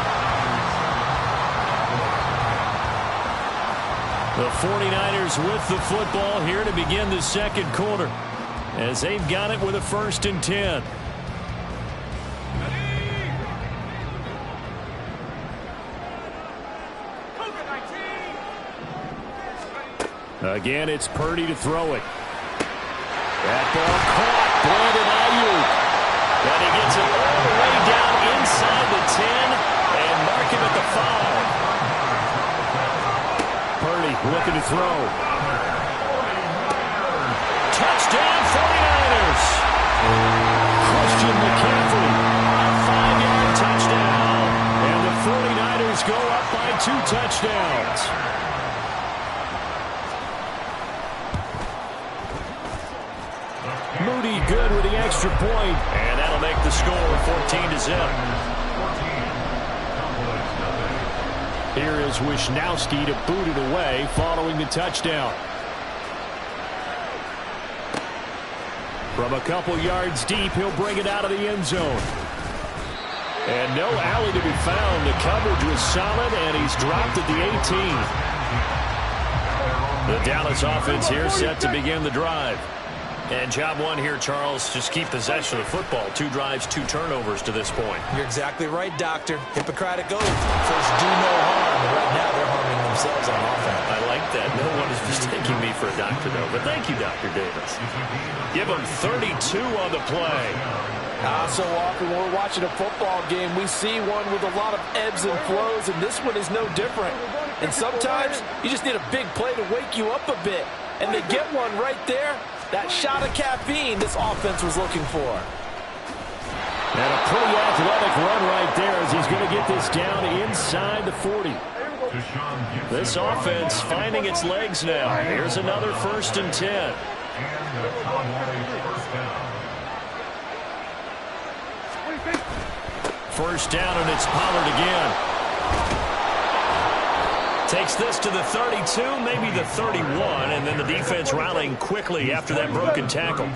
The 49ers with the football here to begin the 2nd quarter as they've got it with a 1st and 10. Again, it's Purdy to throw it. That ball caught. Brandon Ayuk. And he gets it all the way down inside the 10 and mark him at the 5. Purdy looking to throw. Touchdown 49ers. Christian McCaffrey. A 5-yard touchdown. And the 49ers go up by 2 touchdowns. Moody good with the extra point. And that'll make the score 14-0. Here is Wisnowski to boot it away following the touchdown. From a couple yards deep, he'll bring it out of the end zone. And no alley to be found. The coverage was solid, and he's dropped at the 18. The Dallas offense here set to begin the drive. And job one here, Charles, just keep possession of the football. 2 drives, 2 turnovers to this point. You're exactly right, Doctor. Hippocratic oath. First, do no harm. And right now, they're harming themselves on offense. I like that. No one is mistaking me for a doctor, though. But thank you, Dr. Davis. Give him 32 on the play. So often when we're watching a football game, we see one with a lot of ebbs and flows, and this one is no different. And sometimes you just need a big play to wake you up a bit. And they get one right there. That shot of caffeine this offense was looking for. And a pretty athletic run right there as he's going to get this down inside the 40. This offense finding its legs now. Here's another 1st and 10. First down, and it's Pollard again. Takes this to the 32, maybe the 31, and then the defense rallying quickly after that broken tackle.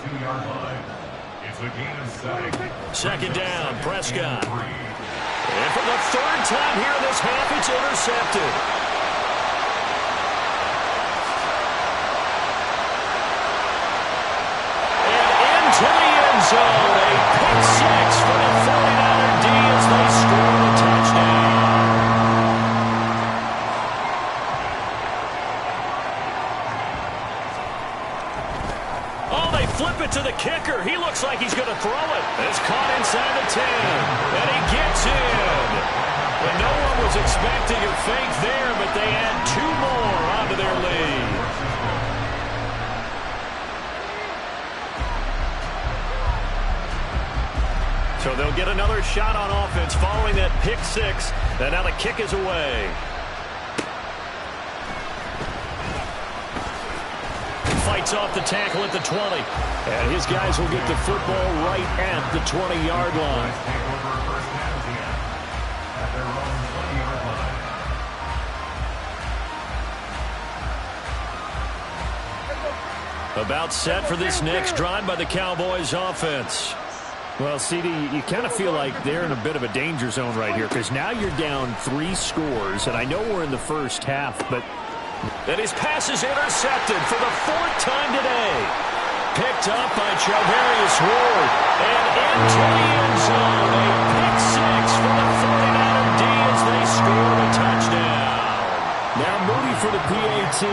2nd down, Prescott. And for the 3rd time here in this half, it's intercepted. And into the end zone, a pick 6 for the 49er D as they score the touchdown. Flip it to the kicker. He looks like he's going to throw it. It's caught inside the 10. And he gets in. And no one was expecting a fake there, but they add 2 more onto their lead. they'll get another shot on offense following that pick six. And now the kick is away. Fights off the tackle at the 20. And his guys will get the football right at the 20-yard line. About set for this next drive by the Cowboys offense. Well, CD, you kind of feel like they're in a bit of a danger zone right here because now you're down 3 scores, and I know we're in the first half, but... And his pass is intercepted for the 4th time today. Picked up by Charvarius Ward, and into the end zone. A pick six for the 49er D as they score a touchdown. Now Moody for the PAT.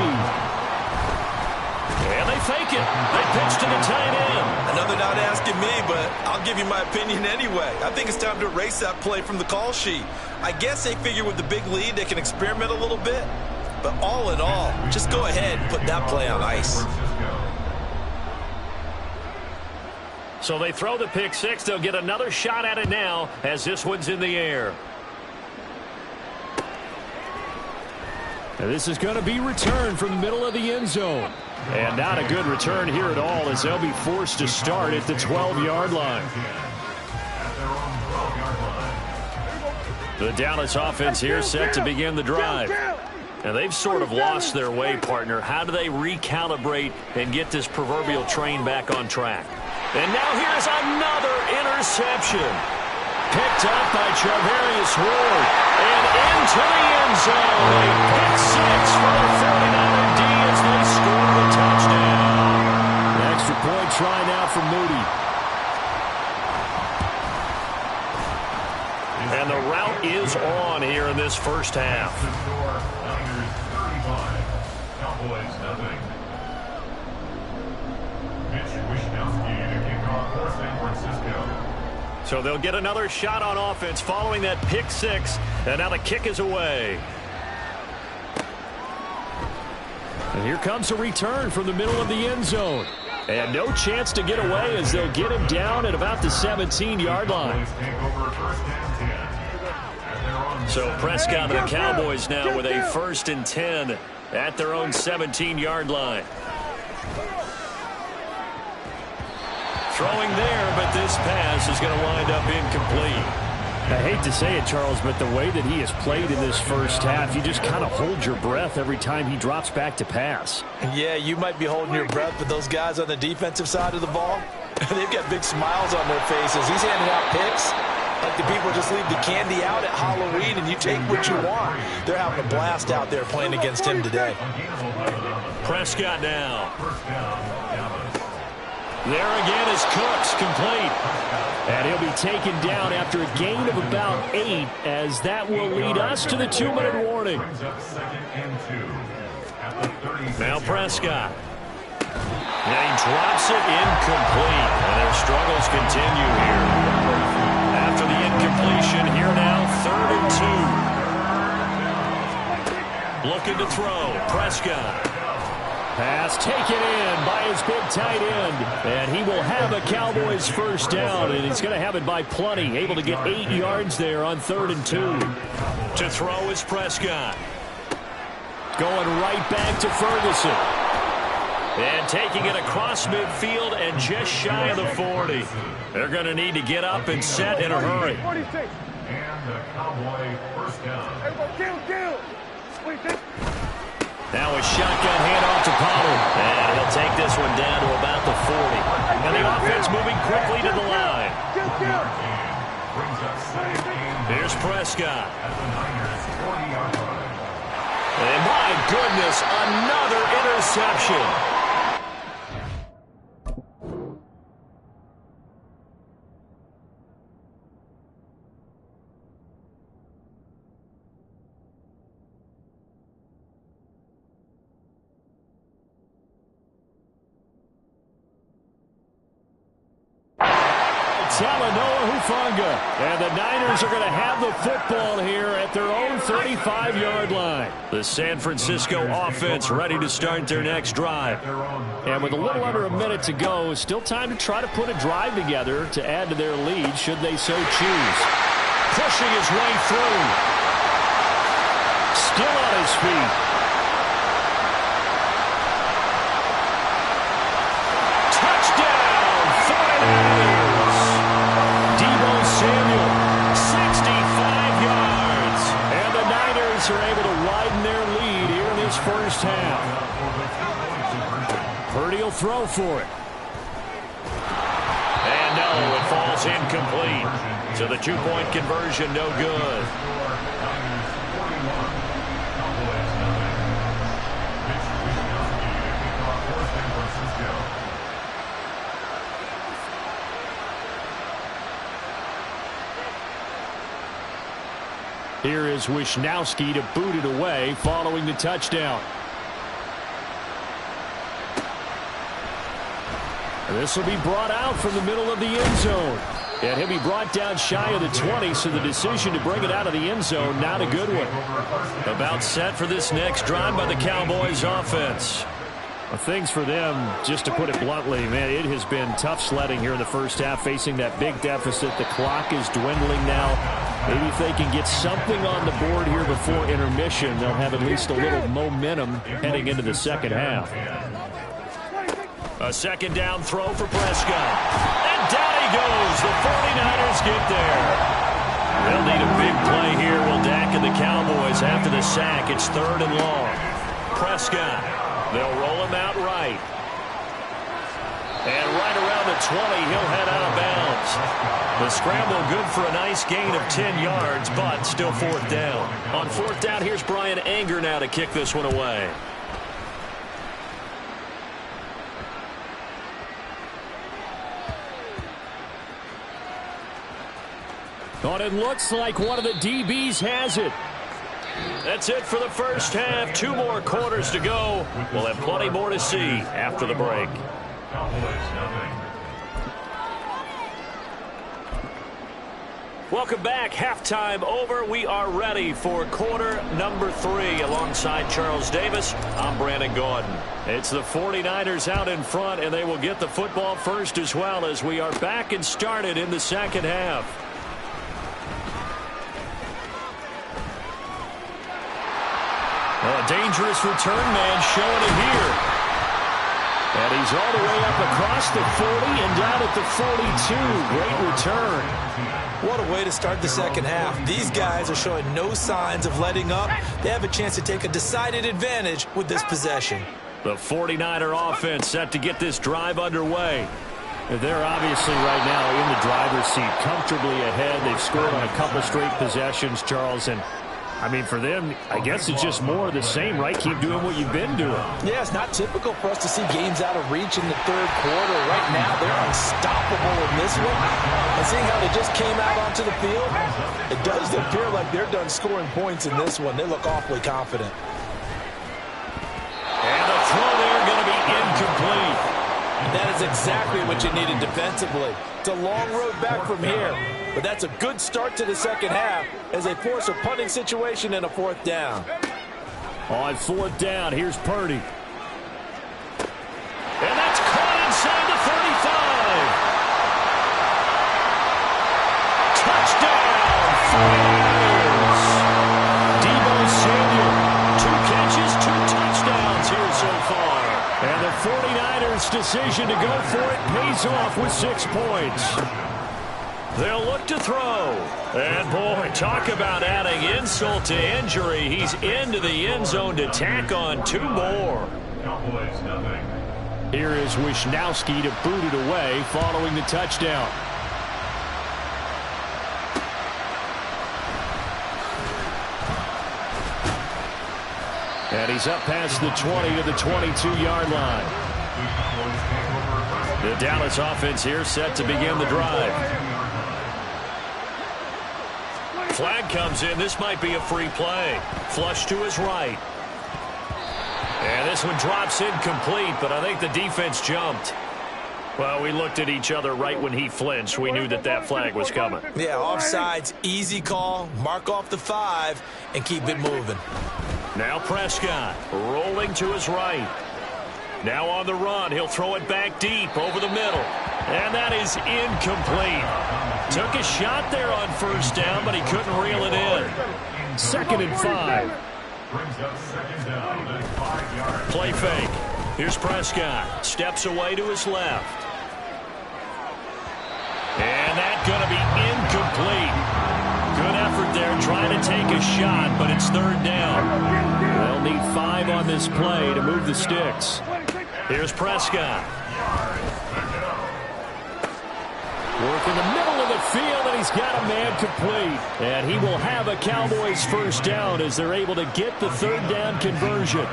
And they fake it. They pitch to the tight end. I know they're not asking me, but I'll give you my opinion anyway. I think it's time to erase that play from the call sheet. I guess they figure with the big lead they can experiment a little bit. But all in all, just go ahead and put that play on ice. So they throw the pick six. They'll get another shot at it now as this one's in the air. And this is going to be returned from the middle of the end zone. And not a good return here at all as they'll be forced to start at the 12-yard line. The Dallas offense here set to begin the drive. And they've sort of lost their way, partner. How do they recalibrate and get this proverbial train back on track? And now here's another interception. Picked up by Charvarius Ward. And into the end zone. A pick six for the 49er D as they score the touchdown. The extra point try now for Moody. And the route is on here in this first half. So they'll get another shot on offense following that pick six. And now the kick is away. And here comes a return from the middle of the end zone. And no chance to get away as they'll get him down at about the 17-yard line. So Prescott and the Cowboys now with a 1st and 10 at their own 17-yard line. Throwing there, but this pass is going to wind up incomplete. I hate to say it, Charles, but the way that he has played in this first half, you just kind of hold your breath every time he drops back to pass. Yeah, you might be holding your breath, but those guys on the defensive side of the ball, they've got big smiles on their faces. He's handing out picks like the people just leave the candy out at Halloween and you take what you want. They're having a blast out there playing against him today. Prescott now. There again is Cooks, complete. And he'll be taken down after a gain of about 8 as that will lead us to the 2-minute warning. Now Prescott. And he drops it incomplete. And their struggles continue here. After the incompletion, here now, 3rd and 2. Looking to throw, Prescott. Pass taken in by his big tight end. And he will have a Cowboys first down. And he's going to have it by plenty. Able to get 8 yards there on 3rd and 2. To throw is Prescott. Going right back to Ferguson. And taking it across midfield and just shy of the 40. They're going to need to get up and set in a hurry. 46. And the Cowboy first down. Kill. 46. Now a shotgun handoff to Pollard. And he'll take this one down to about the 40. And the offense moving quickly to the line. Here's Prescott. And my goodness, another interception. Talanoa Hufanga. And the Niners are going to have the football here at their own 35-yard line. The San Francisco offense ready to start their next drive. And with a little under a minute to go, still time to try to put a drive together to add to their lead should they so choose. Pushing his way through. Still on his feet. Touchdown, 49ers. Deebo Samuel, 65 yards. And the Niners are able to widen their lead here in this first half. Purdy will throw for it. And no, it falls incomplete. So the two-point conversion, no good. Here is Wisnowski to boot it away following the touchdown. This will be brought out from the middle of the end zone. And he'll be brought down shy of the 20, so the decision to bring it out of the end zone, not a good one. About set for this next drive by the Cowboys offense. Well, things for them, just to put it bluntly, man, it has been tough sledding here in the first half, facing that big deficit. The clock is dwindling now. Maybe if they can get something on the board here before intermission, they'll have at least a little momentum heading into the second half. A second down throw for Prescott. And down he goes. The 49ers get there. They'll need a big play here. Will Dak and the Cowboys after the sack. It's 3rd and long. Prescott. They'll roll him out right. And right around the 20, he'll head out of bounds. The scramble good for a nice gain of 10 yards, but still 4th down. On 4th down, here's Brian Anger now to kick this one away. Oh, it looks like one of the DBs has it. That's it for the first half. 2 more quarters to go. We'll have plenty more to see after the break. Welcome back. Halftime over. We are ready for quarter number 3. Alongside Charles Davis, I'm Brandon Gordon. It's the 49ers out in front, and they will get the football first as well as we are back and started in the second half. A dangerous return man showing it here. And he's all the way up across the 40 and down at the 42. Great return. What a way to start the second half. These guys are showing no signs of letting up. They have a chance to take a decided advantage with this possession. The 49er offense set to get this drive underway. They're obviously right now in the driver's seat, comfortably ahead. They've scored on a couple straight possessions, Charles, and I mean, for them, I guess it's just more of the same, right? Keep doing what you've been doing. Yeah, it's not typical for us to see games out of reach in the third quarter. Right now, they're unstoppable in this one. And seeing how they just came out onto the field, it does appear like they're done scoring points in this one. They look awfully confident. And the throw there going to be incomplete. And that is exactly what you needed defensively. It's a long road back from here, but that's a good start to the second half as they force a punting situation and a 4th down. On 4th down, here's Purdy. And that's caught inside the 35. Touchdown, 49ers. Deebo Samuel, 2 catches, 2 touchdowns here so far. And the 49ers' decision to go for it pays off with 6 points. They'll look to throw. And, boy, talk about adding insult to injury. He's into the end zone to tack on 2 more. Here is Wisnowski to boot it away following the touchdown. And he's up past the 20 to the 22-yard line. The Dallas offense here set to begin the drive. Flag comes in. This might be a free play. Flush to his right. And this one drops incomplete, but I think the defense jumped. Well, we looked at each other right when he flinched. We knew that that flag was coming. Yeah, offsides, easy call. Mark off the 5 and keep it moving. Now Prescott rolling to his right. Now on the run. He'll throw it back deep over the middle. And that is incomplete. Took a shot there on first down, but he couldn't reel it in. 2nd and 5. Play fake. Here's Prescott. Steps away to his left. And that's going to be incomplete. Good effort there trying to take a shot, but it's 3rd down. They'll need 5 on this play to move the sticks. Here's Prescott. Work in the middle of the field, and he's got a man complete. And he will have a Cowboys first down as they're able to get the 3rd down conversion.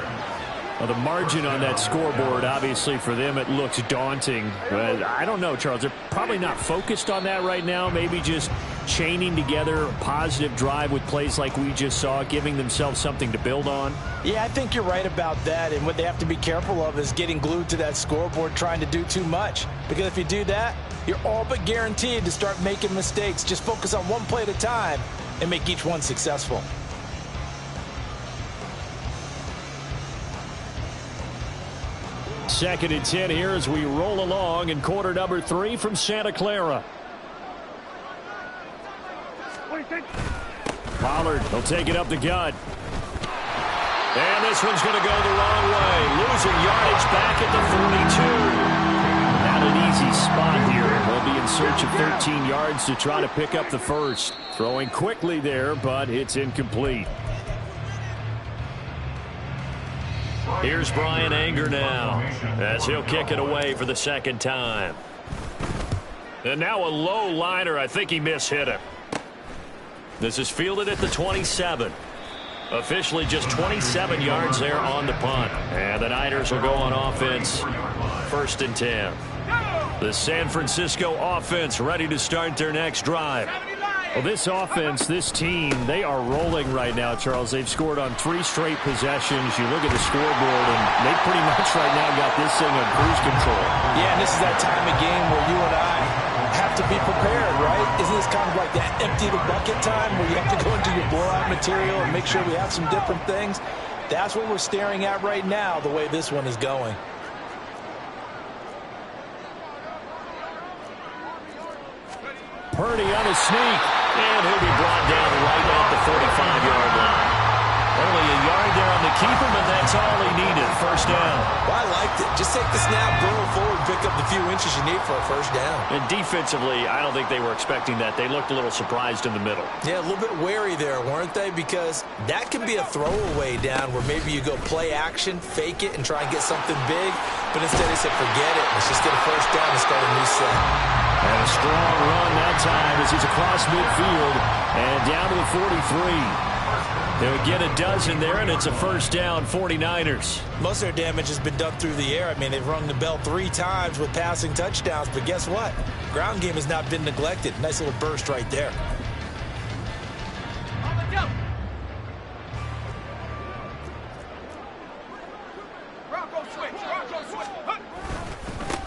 Well, the margin on that scoreboard, obviously, for them, it looks daunting. But I don't know, Charles. They're probably not focused on that right now. Maybe just chaining together a positive drive with plays like we just saw, giving themselves something to build on. Yeah, I think you're right about that. And what they have to be careful of is getting glued to that scoreboard trying to do too much. Because if you do that, you're all but guaranteed to start making mistakes. Just focus on one play at a time and make each one successful. Second and 10 here as we roll along in quarter number 3 from Santa Clara. Pollard, he'll take it up the gut. And this one's going to go the wrong way. Losing yardage back at the 42. Not an easy spot here. They'll be in search of 13 yards to try to pick up the first. Throwing quickly there, but it's incomplete. Here's Brian Anger now as he'll kick it away for the 2nd time. And now a low liner. I think he mishit him. This is fielded at the 27. Officially just 27 yards there on the punt. And the Niners will go on offense. 1st and 10. The San Francisco offense ready to start their next drive. Well, this offense, this team, they are rolling right now, Charles. They've scored on 3 straight possessions. You look at the scoreboard, and they pretty much right now got this thing on cruise control. Yeah, and this is that time of game where you and I have to be prepared, right? Isn't this kind of like that empty the bucket time where you have to go into your blowout material and make sure we have some different things? That's what we're staring at right now, the way this one is going. Purdy on a sneak, and he'll be brought down right at the 45-yard line. Only a yard there on the keeper, but that's all he needed. 1st down. Well, I liked it. Just take the snap, burrow forward, pick up the few inches you need for a 1st down. And defensively, I don't think they were expecting that. They looked a little surprised in the middle. Yeah, a little bit wary there, weren't they? Because that can be a throwaway down where maybe you go play action, fake it, and try and get something big. But instead they said, forget it. Let's just get a 1st down and start a new set. And a strong run that time as he's across midfield and down to the 43. They'll get a dozen there, and it's a 1st down, 49ers. Most of their damage has been done through the air. I mean, they've rung the bell 3 times with passing touchdowns, but guess what? Ground game has not been neglected. Nice little burst right there.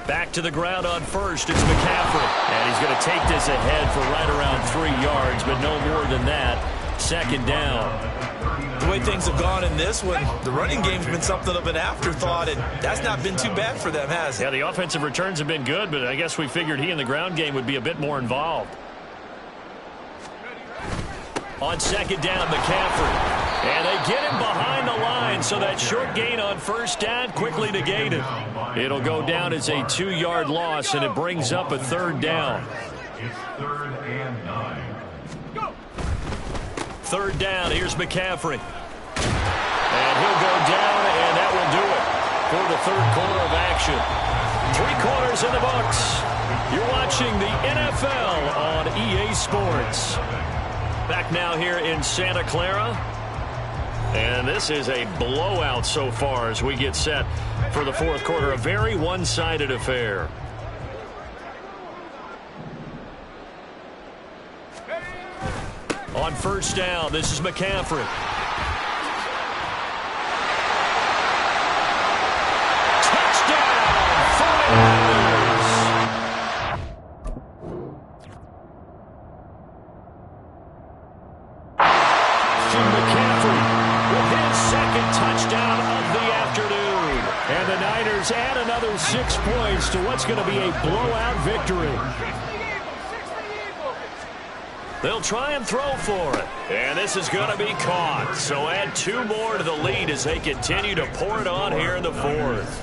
Back to the ground on 1st. It's McCaffrey. And he's going to take this ahead for right around 3 yards, but no more than that. 2nd down. The way things have gone in this one, the running game's been something of an afterthought, and that's not been too bad for them, has it? Yeah, the offensive returns have been good, but I guess we figured he in the ground game would be a bit more involved. On 2nd down, McCaffrey. And they get him behind the line, so that short gain on 1st down quickly negated. It'll go down as a 2-yard loss, and it brings up a 3rd down. It's 3rd and 9. 3rd down, here's McCaffrey. And he'll go down, and that will do it for the 3rd quarter of action. 3 quarters in the books. You're watching the NFL on EA Sports. Back now here in Santa Clara. And this is a blowout so far as we get set for the 4th quarter. A very one-sided affair. On 1st down, this is McCaffrey. Touchdown, 49ers! Niners add another 6 points to what's going to be a blowout victory. They'll try and throw for it. And this is going to be caught. So add 2 more to the lead as they continue to pour it on here in the fourth.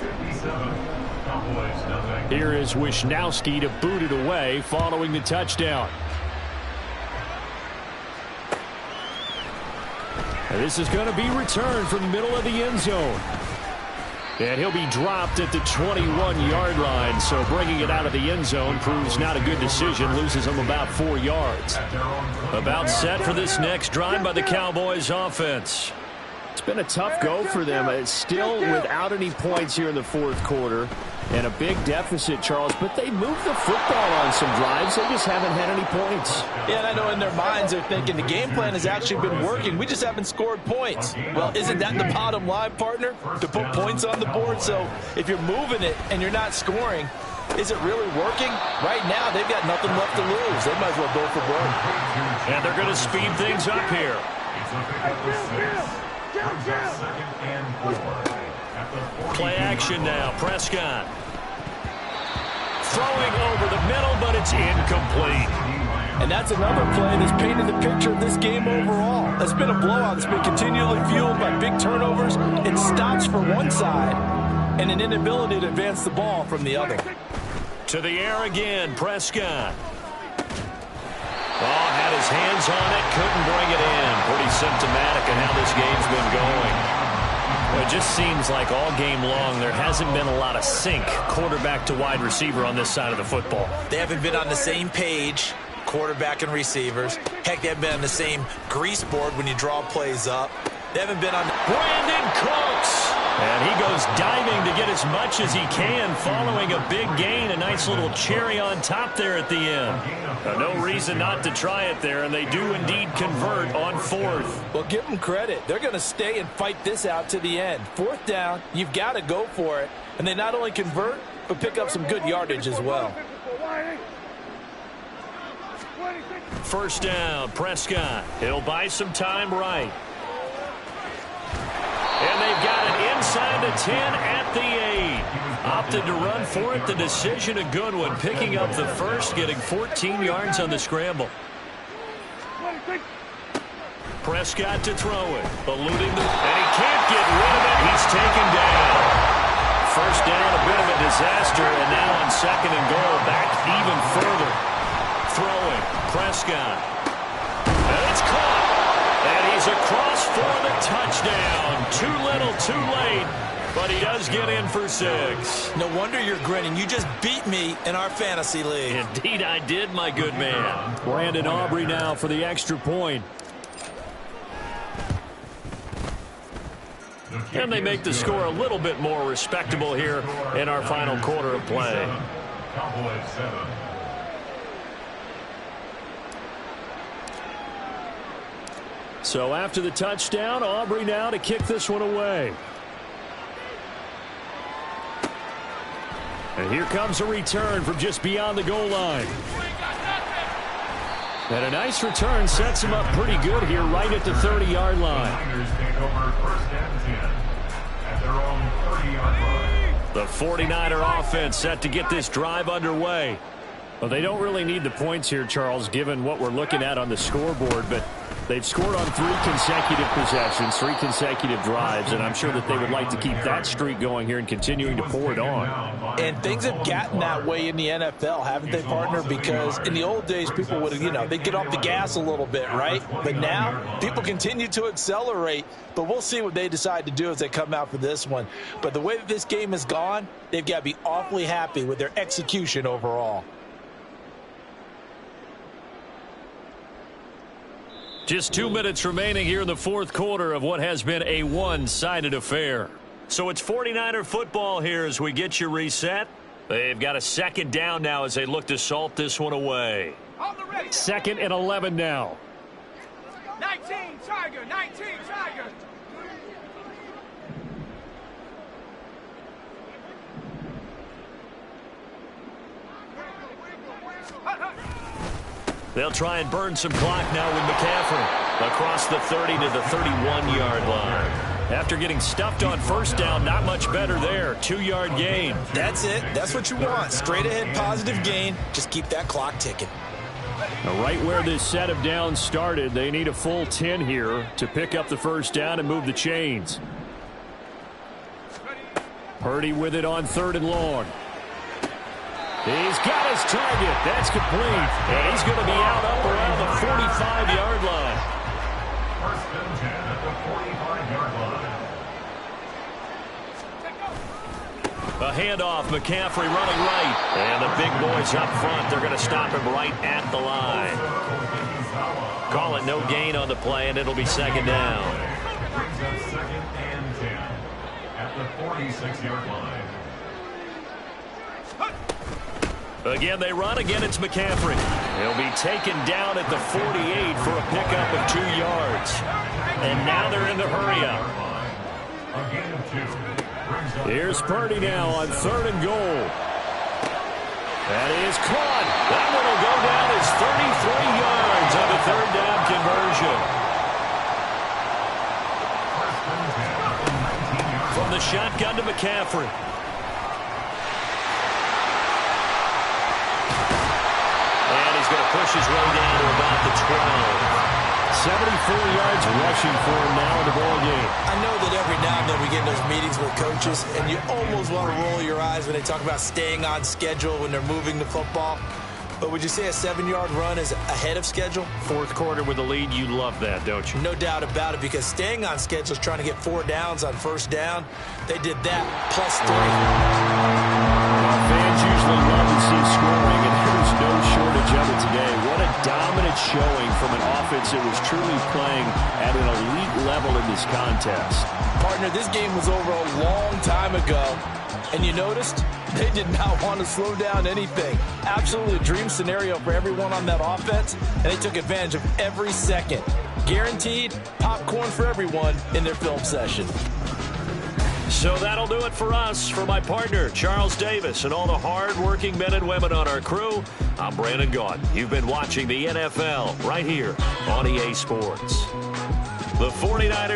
Here is Wisnowski to boot it away following the touchdown. And this is going to be returned from the middle of the end zone. And he'll be dropped at the 21-yard line. So bringing it out of the end zone proves not a good decision. Loses him about 4 yards. About set for this next drive by the Cowboys offense. It's been a tough go for them. It's still without any points here in the fourth quarter. And a big deficit, Charles. But they moved the football on some drives. They just haven't had any points. Yeah, and I know in their minds they're thinking the game plan has actually been working. We just haven't scored points. Well, isn't that the bottom line, partner? To put points on the board? So if you're moving it and you're not scoring, is it really working? Right now, they've got nothing left to lose. They might as well go for broke. And they're going to speed things up here. Play action now. Prescott. Throwing over the middle, but it's incomplete. And that's another play that's painted the picture of this game overall. It's been a blowout that's been continually fueled by big turnovers and stops for one side and an inability to advance the ball from the other. To the air again, Prescott. Oh, had his hands on it, couldn't bring it in. Pretty symptomatic of how this game's been going. It just seems like all game long there hasn't been a lot of sync quarterback to wide receiver on this side of the football. They haven't been on the same page, quarterback and receivers. Heck, they haven't been on the same grease board when you draw plays up. They haven't been on Brandon Cooks. And he goes diving to get as much as he can following a big gain. A nice little cherry on top there at the end. No reason not to try it there, and they do indeed convert on fourth. Well, give them credit. They're going to stay and fight this out to the end. Fourth down, you've got to go for it. And they not only convert, but pick up some good yardage as well. First down, Prescott. He'll buy some time right. And they've got it inside the 10 at the 8. Opted to run for it. The decision a good one. Picking up the first, getting 14 yards on the scramble. Prescott to throw it. Eluding the... And he can't get rid of it. He's taken down. First down, a bit of a disaster. And now on second and goal, back even further. Throwing. Prescott. And it's caught. And he's across for the touchdown. Too little, too late. But he does get in for 6. No wonder you're grinning. You just beat me in our fantasy league. Indeed I did, my good man. Brandon Aubrey now for the extra point. And they make the score a little bit more respectable here in our final quarter of play. Cowboys 7. So after the touchdown, Aubrey now to kick this one away. And here comes a return from just beyond the goal line. And a nice return sets him up pretty good here right at the 30-yard line. The 49er offense set to get this drive underway. Well, they don't really need the points here, Charles, given what we're looking at on the scoreboard, but they've scored on 3 consecutive possessions, 3 consecutive drives, and I'm sure that they would like to keep that streak going here and continuing to pour it on. And things have gotten that way in the NFL, haven't they, partner? Because in the old days, people would, they'd get off the gas a little bit, right? But now, people continue to accelerate, but we'll see what they decide to do as they come out for this one. But the way that this game has gone, they've got to be awfully happy with their execution overall. Just 2 minutes remaining here in the fourth quarter of what has been a one-sided affair. So it's 49er football here as we get you reset. They've got a second down now as they look to salt this one away. 2nd and 11 now. 19, Tiger, 19, Tiger. They'll try and burn some clock now with McCaffrey across the 30 to the 31-yard line. After getting stuffed on first down, not much better there. 2-yard gain. That's it. That's what you want. Straight ahead positive gain. Just keep that clock ticking. Now, right where this set of downs started, they need a full 10 here to pick up the first down and move the chains. Purdy with it on 3rd and long. He's got his target. That's complete. And he's going to be out up around the 45-yard line. First and 10 at the 45-yard line. A handoff, McCaffrey running right. And the big boys up front, they're going to stop him right at the line. Call it no gain on the play, and it'll be second down. Brings up 2nd and 10 at the 46-yard line. Again, they run. Again, it's McCaffrey. He'll be taken down at the 48 for a pickup of 2 yards. And now they're in the hurry-up. A gain of 2. Here's Purdy now on 3rd and goal. That is caught. That one will go down as 33 yards on the 3rd down conversion. From the shotgun to McCaffrey. And he's going to push his way down to about the 12. 74 yards rushing for him now in the ball game. I know that every now and then we get in those meetings with coaches, and you almost want to roll your eyes when they talk about staying on schedule when they're moving the football. But would you say a 7-yard run is ahead of schedule? 4th quarter with the lead, you love that, don't you? No doubt about it, because staying on schedule is trying to get 4 downs on first down. They did that plus 3. Fans usually love to see scoring, and there's no shortage of it today. What a dominant showing from an offense that was truly playing at an elite level in this contest. Partner, this game was over a long time ago, and you noticed they did not want to slow down anything. Absolutely a dream scenario for everyone on that offense, and they took advantage of every second. Guaranteed popcorn for everyone in their film session. So that'll do it for us. For my partner, Charles Davis, and all the hard-working men and women on our crew, I'm Brandon Gaudin. You've been watching the NFL right here on EA Sports. The 49ers